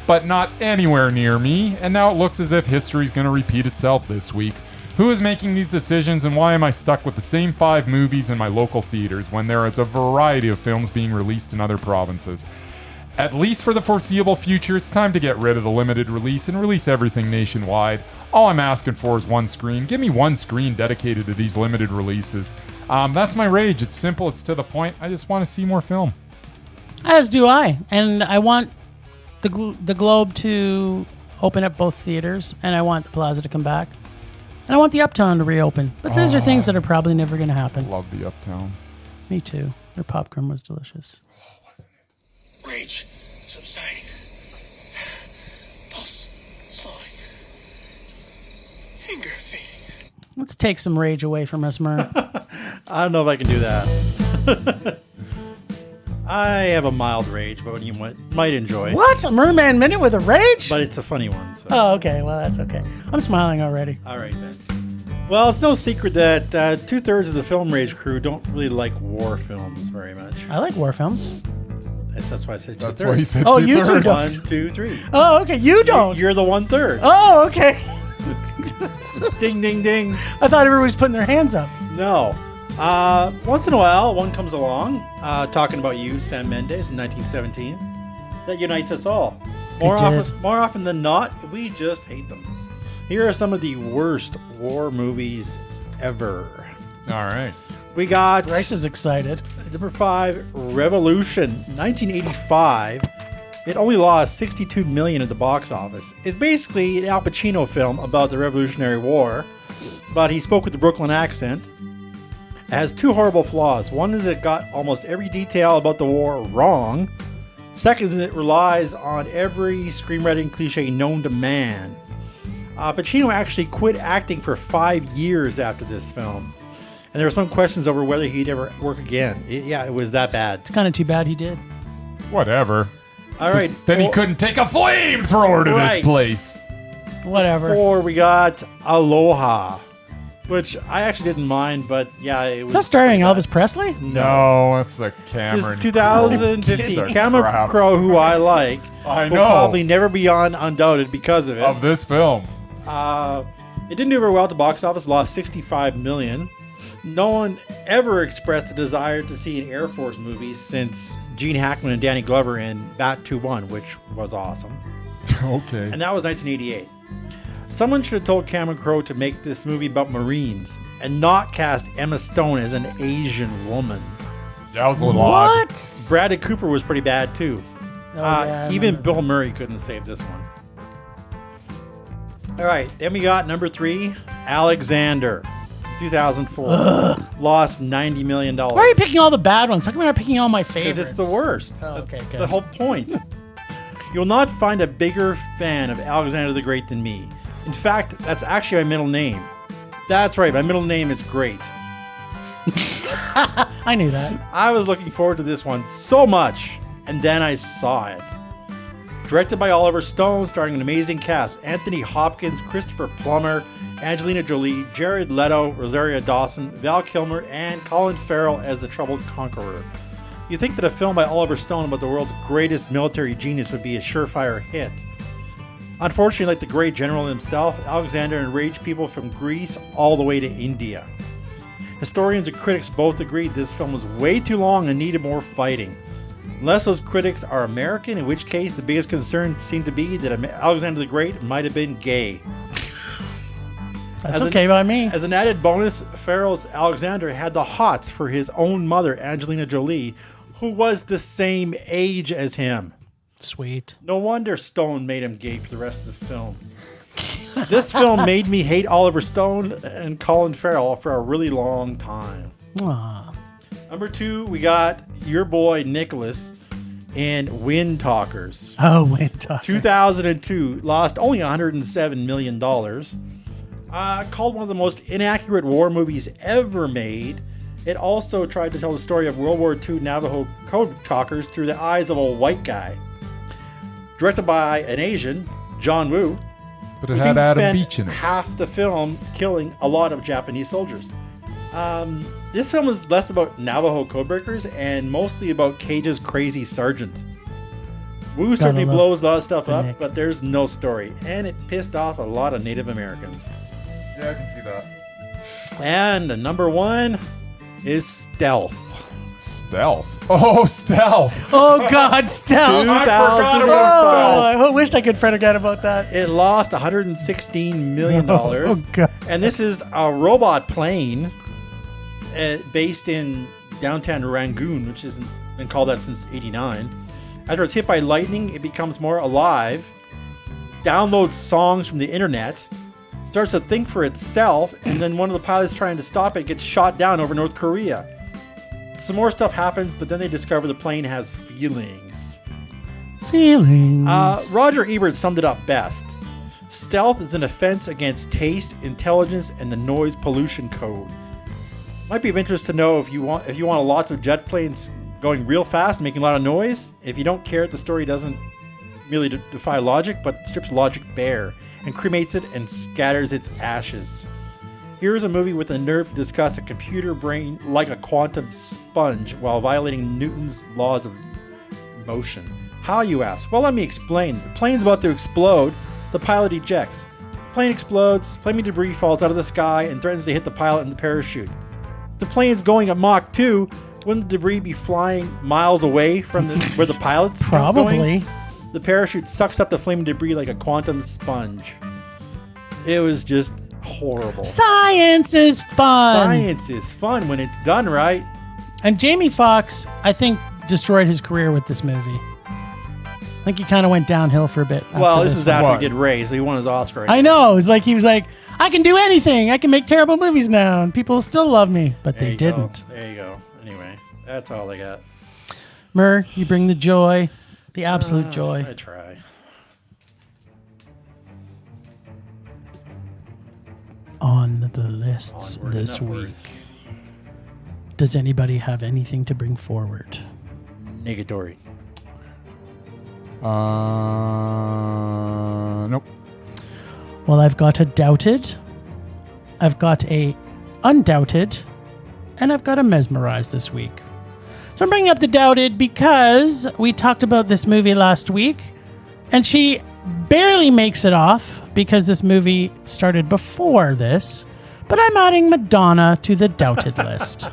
but not anywhere near me, and now it looks as if history's going to repeat itself this week. Who is making these decisions, and why am I stuck with the same 5 movies in my local theaters when there is a variety of films being released in other provinces? At least for the foreseeable future, it's time to get rid of the limited release and release everything nationwide. All I'm asking for is one screen. Give me one screen dedicated to these limited releases. That's my rage. It's simple. It's to the point. I just want to see more film. As do I. And I want the Globe to open up both theaters, and I want the Plaza to come back. And I want the Uptown to reopen. But those are things that are probably never going to happen. Love the Uptown. Me too. Their popcorn was delicious. Rage subsiding. loss, sawing, anger fading. Let's take some rage away from us, Murr. I don't know if I can do that. I have a mild rage, but you might enjoy. What? A Merman Minute with a rage? But it's a funny one. So. Oh, okay. Well, that's okay. I'm smiling already. All right, then. Well, it's no secret that 2/3 of the Film Rage crew don't really like war films very much. I like war films. That's why I said 2/3. That's why he said Oh, you 2/3. two don't. 1, 2, 3. Oh, okay. You don't. You're the 1/3. Oh, okay. Ding, ding, ding. I thought everyone was putting their hands up. No. Once in a while, one comes along talking about you, Sam Mendes, in 1917. That unites us all. More often than not, we just hate them. Here are some of the worst war movies ever. All right. We got Bryce is excited. number 5, Revolution, 1985. It only lost $62 million at the box office. It's basically an Al Pacino film about the Revolutionary War, but he spoke with the Brooklyn accent. It has 2 horrible flaws. One is it got almost every detail about the war wrong. Second is it relies on every screenwriting cliche known to man. Pacino actually quit acting for 5 years after this film. And there were some questions over whether he'd ever work again. It was that bad. It's kind of too bad he did. Whatever. All right. Then he couldn't take a flamethrower to Right. this place. Whatever. 4, we got Aloha, which I actually didn't mind, but yeah, it was. Is that starring pretty bad. Elvis Presley? No, that's the This Cameron. is 2015. Piece of Cameron crap. Crowe, who I like, I will know. probably never be on Undoubted because of it. Of this film. It didn't do very well at the box office, lost $65 million. No one ever expressed a desire to see an Air Force movie since Gene Hackman and Danny Glover in Bat 2-1, which was awesome. Okay. And that was 1988. Someone should have told Cameron Crowe to make this movie about Marines and not cast Emma Stone as an Asian woman. That was a little odd. What? Bradley Cooper was pretty bad too. Oh, yeah, I Even remember Bill that. Murray couldn't save this one. All right, then we got number 3, Alexander, 2004. Lost $90 million. Why are you picking all the bad ones? How come you're not picking all my favorites? Because it's the worst. Oh, That's okay, good. the whole point. You'll not find a bigger fan of Alexander the Great than me. In fact, that's actually my middle name. That's right, my middle name is Great. I knew that. I was looking forward to this one so much, and then I saw it. Directed by Oliver Stone, starring an amazing cast: Anthony Hopkins, Christopher Plummer, Angelina Jolie, Jared Leto, Rosario Dawson, Val Kilmer, and Colin Farrell as the troubled conqueror. You'd think that a film by Oliver Stone about the world's greatest military genius would be a surefire hit. Unfortunately, like the great general himself, Alexander enraged people from Greece all the way to India. Historians and critics both agreed this film was way too long and needed more fighting. Unless those critics are American, in which case the biggest concern seemed to be that Alexander the Great might have been gay. That's okay by me. As an added bonus, Farrell's Alexander had the hots for his own mother, Angelina Jolie, who was the same age as him. Sweet. No wonder Stone made him gay for the rest of the film. This film made me hate Oliver Stone and Colin Farrell for a really long time. Aw. Number 2, we got your boy Nicholas in Wind Talkers. Oh, Wind Talkers. 2002, lost only $107 million. Called one of the most inaccurate war movies ever made. It also tried to tell the story of World War II Navajo code talkers through the eyes of a white guy. Directed by an Asian, John Woo. But who it seemed had to Adam spend Beach in it. half the film killing a lot of Japanese soldiers. This film is less about Navajo codebreakers and mostly about Cage's crazy sergeant. Woo certainly love blows a lot of stuff up, Nick. but there's no story, and it pissed off a lot of Native Americans. Yeah, I can see that. And the number 1 is Stealth. Stealth. Oh, Stealth. Oh, God, Stealth. I forgot Oh, about I wish I could forget about that. It lost $116 million. Oh, God. And this is a robot plane based in downtown Rangoon, which hasn't been called that since '89. After it's hit by lightning, it becomes more alive, downloads songs from the internet, starts to think for itself, and then one of the pilots trying to stop it gets shot down over North Korea. Some more stuff happens, but then they discover the plane has feelings. feelings. Roger Ebert summed it up best. Stealth is an offense against taste, intelligence, and the noise pollution code. Might be of interest to know if you want lots of jet planes going real fast, making a lot of noise. If you don't care, the story doesn't merely defy logic, but strips logic bare and cremates it and scatters its ashes. Here is a movie with the nerve to discuss a computer brain like a quantum sponge while violating Newton's laws of motion. How, you ask? Well, let me explain. The plane's about to explode. The pilot ejects. Plane explodes. Flaming debris falls out of the sky and threatens to hit the pilot and the parachute. If the plane's going at Mach 2, wouldn't the debris be flying miles away from where the pilot's Probably. going? The parachute sucks up the flaming debris like a quantum sponge. It was just horrible. Science is fun. Science is fun when it's done right. And Jamie Foxx, I think, destroyed his career with this movie. I think he kind of went downhill for a bit. Well, this is one. after he did Ray, so he won his Oscar. I know. It's like he was like, I can do anything. I can make terrible movies now, and people still love me. But There they you go. didn't. There you go. Anyway, that's all I got. Mur, you bring the joy, the absolute joy. I try. On the lists Onward this and upward. week. Does anybody have anything to bring forward? Negatory. Nope. Well, I've got a doubted, I've got a undoubted, and I've got a mesmerized this week. So I'm bringing up the doubted because we talked about this movie last week, and she barely makes it off because this movie started before this, but I'm adding Madonna to the doubted list.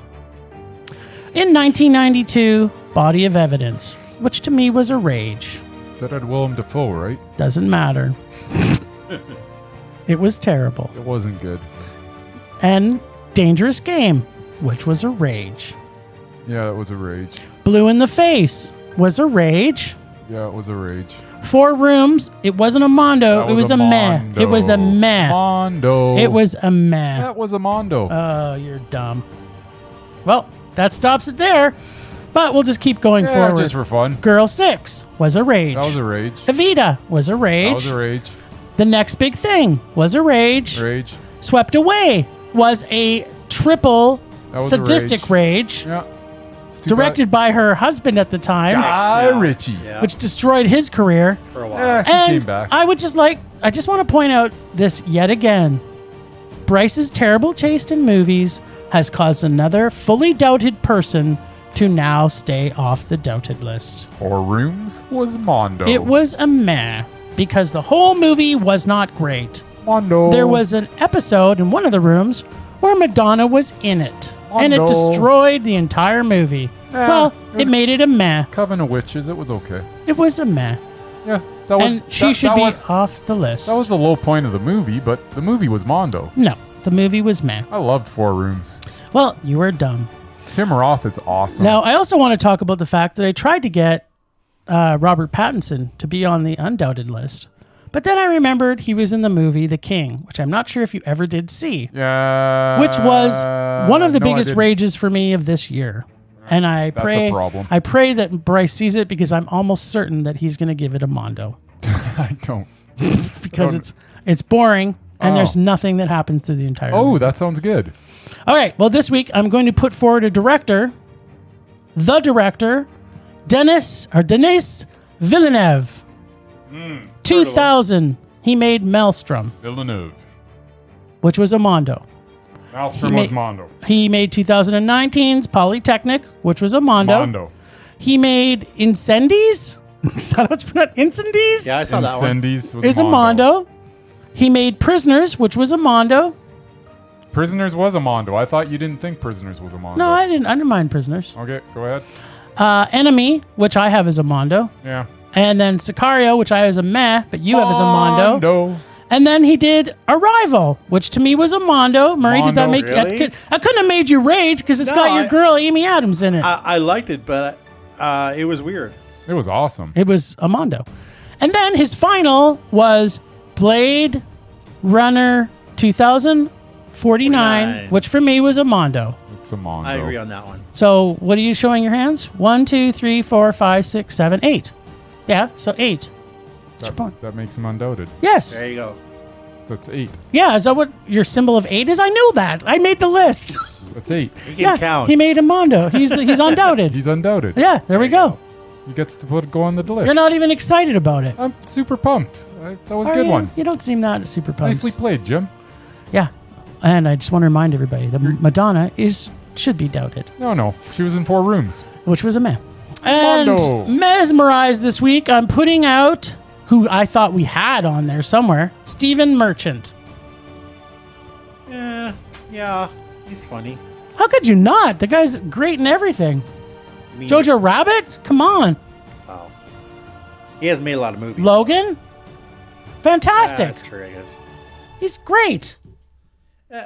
In 1992, Body of Evidence, which to me was a rage. That had Willem Dafoe, right? Doesn't matter. It was terrible. It wasn't good. And Dangerous Game, which was a rage. Yeah, it was a rage. Blue in the Face was a rage. Yeah, it was a rage. 4 Rooms, it wasn't a Mondo, That it was a meh. Mondo. It was a meh. Mondo. It was a meh. That was a Mondo. Oh, you're dumb. Well, that stops it there. But we'll just keep going yeah, forward. just for fun. Girl 6 was a rage. That was a rage. Evita was a rage. That was a rage. The Next Big Thing was a rage. Rage. Swept Away was a triple That was a sadistic rage. Yeah. Directed by her husband at the time, Guy Yeah. Ritchie. Yeah, which destroyed his career. for a while. Yeah, he And came back. I want to point out this yet again. Bryce's terrible taste in movies has caused another fully doubted person to now stay off the doubted list. 4 Rooms was Mondo. It was a meh, because the whole movie was not great. Mondo. There was an episode in one of the rooms where Madonna was in it, and it Mondo. destroyed the entire movie. Yeah, Well, it was- it made it a meh. Coven of Witches. It was okay. It was a meh. Yeah, that was. And she should be off the list. That was the low point of the movie, but the movie was Mondo. No, the movie was meh. I loved 4 Rooms. Well, you were dumb. Tim Roth is awesome. Now, I also want to talk about the fact that I tried to get Robert Pattinson to be on the Undoubted list. But then I remembered he was in the movie The King, which I'm not sure if you ever did see, Yeah. which was one of the no, I biggest didn't. rages for me of this year. And I That's pray, a problem. I pray that Bryce sees it because I'm almost certain that he's going to give it a Mondo I don't. because don't- it's boring and Oh. there's nothing that happens through the entire Oh, movie. that sounds good. All right. Well, this week I'm going to put forward the director, Denis Villeneuve. 2000, he made Maelstrom, Villeneuve. which was a Mondo. Maelstrom He was made- Mondo. He made 2019's Polytechnic, which was a Mondo. Mondo. He made Incendies. Is that how it's pronounced? Incendies? Yeah, I saw that one. Incendies was Is a Mondo. He made Prisoners, which was a Mondo. Prisoners was a Mondo. I thought you didn't think Prisoners was a Mondo. No, I didn't. I didn't mind Prisoners. Okay, go ahead. Enemy, which I have as a Mondo. Yeah. And then Sicario, which I have as a meh, but you have as a Mondo. Mondo. And then he did Arrival, which to me was a Mondo. Murray, did that Mondo, make really? I couldn't have made you rage because it's No, got your I- girl Amy Adams in it. I liked it, but it was weird. It was awesome. It was a Mondo. And then his final was Blade Runner 2049, 49. which for me was a Mondo. It's a Mondo. I agree on that one. So what are you showing your hands? 1, 2, 3, 4, 5, 6, 7, 8. Yeah, so 8. That makes him undoubted. Yes. There you go. That's 8. Yeah, is that what your symbol of 8 is? I knew that. I made the list. That's 8. He can count. He made a Mondo. He's undoubted. He's undoubted. Yeah, there we go. He gets to go on the list. You're not even excited about it. I'm super pumped. That was a Are good you? one. You don't seem that super pumped. Nicely played, Jim. Yeah. And I just want to remind everybody that Madonna should be doubted, No. She was in 4 rooms. which was a man. And Mondo. Mesmerized this week, I'm putting out, who I thought we had on there somewhere, Stephen Merchant. Yeah, he's funny. How could you not? The guy's great in everything. I mean, Jojo Rabbit? Come on. Wow. He has made a lot of movies. Logan? Fantastic. That's true, I guess. He's great.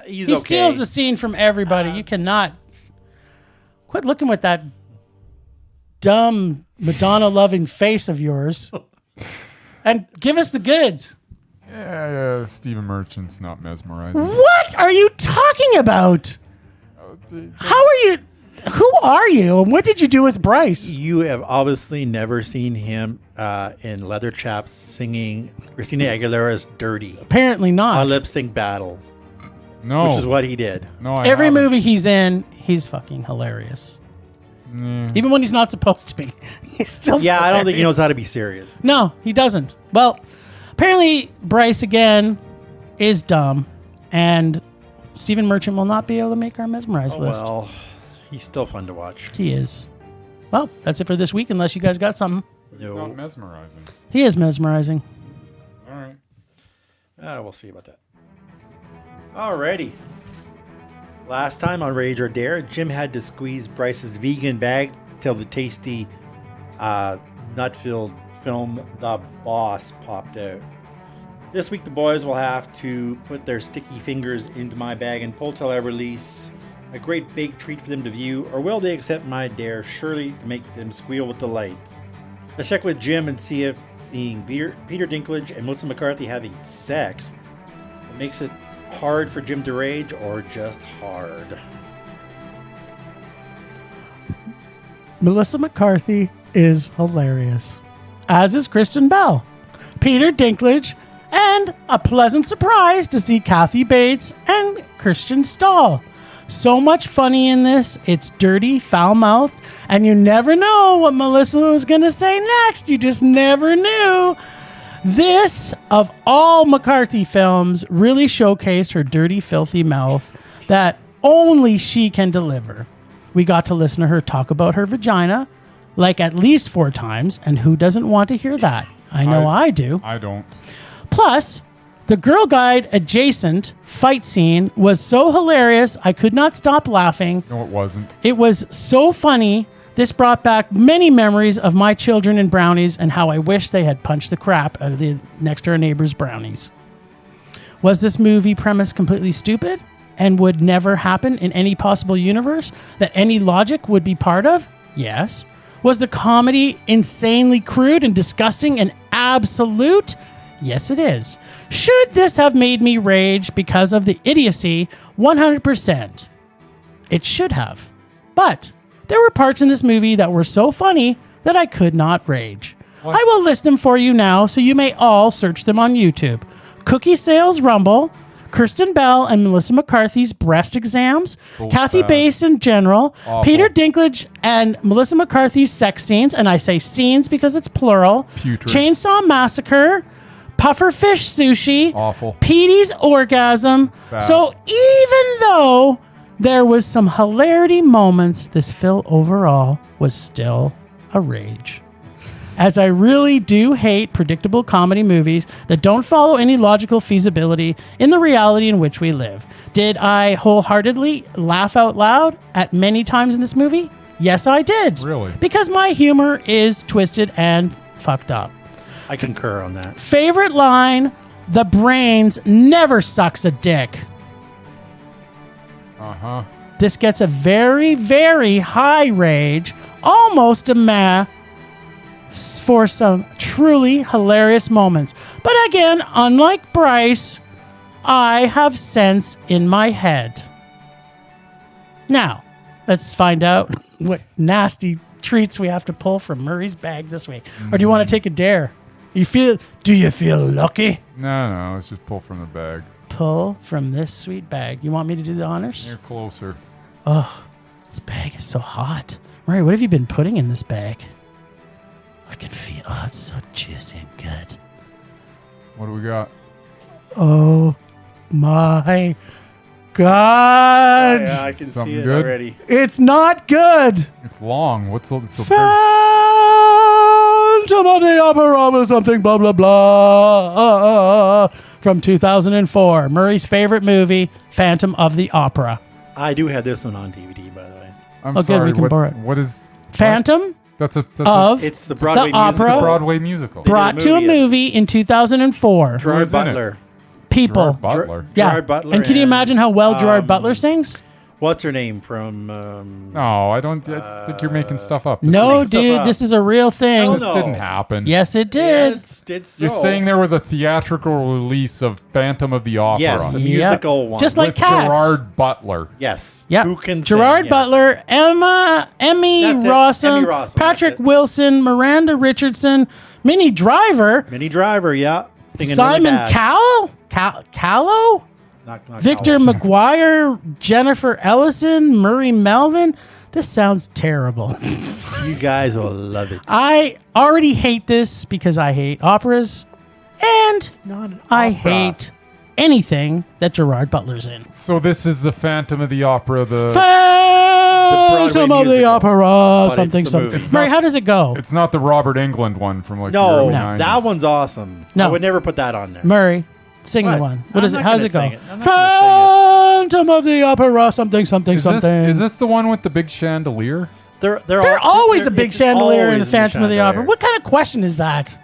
He's He okay. steals the scene from everybody. You cannot. Quit looking with that dumb Madonna-loving face of yours. And give us the goods. Yeah, Stephen Merchant's not mesmerizing. What are you talking about? How are you? Who are you? And what did you do with Bryce? You have obviously never seen him in leather chaps singing Christina Aguilera's "Dirty," Apparently a not. lip sync battle, No. which is what he did. No, I Every haven't. movie he's in, he's fucking hilarious. Mm. Even when he's not supposed to be, he's still. Yeah, I don't think he hilarious. knows how to be serious. No, he doesn't. Well, apparently Bryce again is dumb, and Stephen Merchant will not be able to make our mesmerized Oh, list. well, he's still fun to watch. He is. Well, that's it for this week. Unless you guys got something, He's No. not mesmerizing. he is mesmerizing. All right. We'll see about that. Alrighty. Last time on Rage or Dare, Jim had to squeeze Bryce's vegan bag till the tasty nut-filled film The Boss popped out. This week the boys will have to put their sticky fingers into my bag and pull till I release. A great big treat for them to view, or will they accept my dare surely to make them squeal with delight? Let's check with Jim and see if seeing Peter Dinklage and Melissa McCarthy having sex makes it hard for Jim to rage, or just hard. Melissa McCarthy is hilarious, as is Kristen Bell, Peter Dinklage, and a pleasant surprise to see Kathy Bates and Christian Stahl. So much funny in this. It's dirty, foul-mouthed, and you never know what Melissa was going to say next. You just never knew. This, of all McCarthy films, really showcased her dirty, filthy mouth that only she can deliver. We got to listen to her talk about her vagina like at least 4 times, and who doesn't want to hear that? I know I do. I don't. Plus, the Girl Guide adjacent fight scene was so hilarious, I could not stop laughing. No, it wasn't. It was so funny. This brought back many memories of my children and brownies and how I wish they had punched the crap out of the next door neighbor's brownies. Was this movie premise completely stupid and would never happen in any possible universe that any logic would be part of? Yes. Was the comedy insanely crude and disgusting and absolute? Yes, it is. Should this have made me rage because of the idiocy? 100%. It should have. But there were parts in this movie that were so funny that I could not rage. What? I will list them for you now so you may all search them on YouTube. Cookie Sales Rumble, Kristen Bell and Melissa McCarthy's breast exams, Both Kathy bad. Bates in general, Awful. Peter Dinklage and Melissa McCarthy's sex scenes, and I say scenes because it's plural, Putrid. Chainsaw Massacre, Pufferfish Sushi, Awful. Petey's Orgasm. Bad. So even though there was some hilarity moments, this film overall was still a rage. As I really do hate predictable comedy movies that don't follow any logical feasibility in the reality in which we live. Did I wholeheartedly laugh out loud at many times in this movie? Yes, I did. Really? Because my humor is twisted and fucked up. I concur on that. Favorite line, the brains never sucks a dick. Uh-huh. This gets a very, very high rage, almost a meh, for some truly hilarious moments. But again, unlike Bryce, I have sense in my head. Now, let's find out what nasty treats we have to pull from Murray's bag this week? Or do you want to take a dare? Do you feel lucky? No, let's just pull from the bag. Pull from this sweet bag. You want me to do the honors? You're closer. Oh, this bag is so hot. Murray, what have you been putting in this bag? I can feel, it's so juicy and good. What do we got? Oh my God. Oh, yeah, I can Something see it good? already. It's not good. It's long. What's so big? Phantom of the Opera or something, blah, blah, blah. From 2004. Murray's favorite movie, Phantom of the Opera. I do have this one on DVD, by the way. I'm Oh, good, sorry. we can borrow it. What is Phantom That's a of It's the Broadway the opera musical. Broadway musical. brought did a to a movie of it. movie in 2004. Who's Gerard in it? Butler. People. Gerard Butler. Yeah. Gerard Butler And can you and, imagine how well Gerard Butler sings? What's her name from? No, I don't. I think you're making stuff up. This No, making stuff dude, up. this is a real thing. Hell This no. didn't happen. Yes, it Yeah, did. it's so. You're saying there was a theatrical release of Phantom of the Opera. Yes, a Yep. musical one. Just like with Cats. Gerard Butler. Yes. Yeah. Who can Gerard sing? Yes. Butler, Emmy That's it. Rossum, Emmy Rossum, Patrick that's it. Wilson, Miranda Richardson, Minnie Driver, Minnie Driver, yeah. Singing Simon really bad. Cowell, Callow, Not Victor Cowell. McGuire, Jennifer Ellison, Murray Melvin. This sounds terrible. You guys will love it. I already hate this because I hate operas, and Not an I opera. hate anything that Gerard Butler's in. So this is the Phantom of the Opera. Phantom of the musical, Opera, but something, it's the something. movie. Murray, how does it go? It's not the Robert Englund one from like the No, early No. 90s. that one's awesome. No. I would never put that on there. Murray, sing the What? one. What I'm is it? not How does gonna it sing go? it. I'm not gonna Phantom of the Opera, something, something, Is something. this the one with the big chandelier? They're always a big it's chandelier in always the Phantom of the chandelier. Opera. What kind of question is that?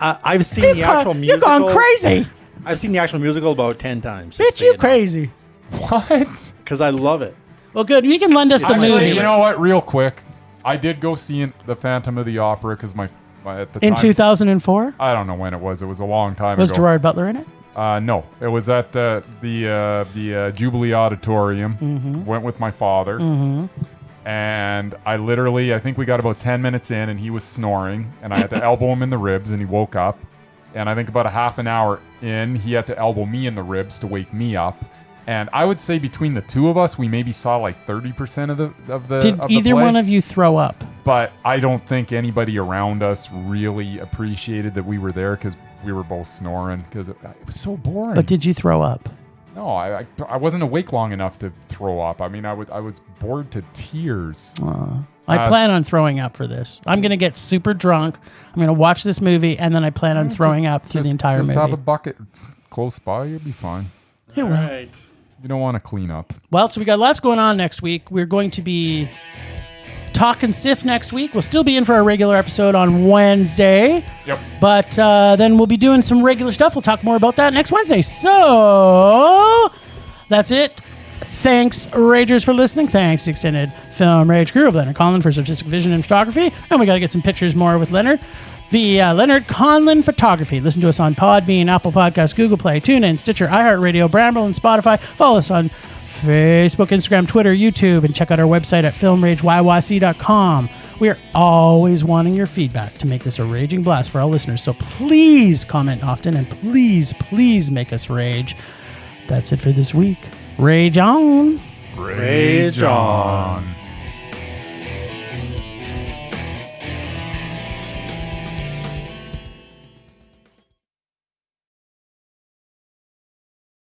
I've seen the actual You've musical. gone crazy. I've seen the actual musical about 10 times. Bitch, you crazy. What? Because I love it. Well, good. You can lend us the Actually, movie. You know what? Real quick, I did go see the Phantom of the Opera because my at the In time 2004? I don't know when it was. It was a long time Was ago. Gerard Butler in it? No, it was at the Jubilee Auditorium. Mm-hmm. Went with my father, and I think we got about 10 minutes in, and he was snoring, and I had to elbow him in the ribs, and he woke up. And I think about a half an hour in, he had to elbow me in the ribs to wake me up. And I would say between the two of us, we maybe saw like 30% of the Did either play. one of you throw up? But I don't think anybody around us really appreciated that we were there because we were both snoring because it was so boring. But did you throw up? No, I wasn't awake long enough to throw up. I mean, I was bored to tears. I plan on throwing up for this. I'm going to get super drunk. I'm going to watch this movie, and then I plan on throwing up through the entire just movie. have a bucket close by. You'll be fine. It will. Right. You don't want to clean up. Well, so we got lots going on next week. We're going to be talking CIFF next week. We'll still be in for our regular episode on Wednesday. Yep. But then we'll be doing some regular stuff. We'll talk more about that next Wednesday. So that's it. Thanks, Ragers, for listening. Thanks, the Extended Film Rage crew of Leonard Conlon for artistic vision and photography. And we got to get some pictures more with Leonard. The Leonard Conlon Photography. Listen to us on Podbean, Apple Podcasts, Google Play, TuneIn, Stitcher, iHeartRadio, Bramble, and Spotify. Follow us on Facebook, Instagram, Twitter, YouTube, and check out our website at filmrageyyc.com. We are always wanting your feedback to make this a raging blast for our listeners. So please comment often, and please, please make us rage. That's it for this week. Rage on. Rage on.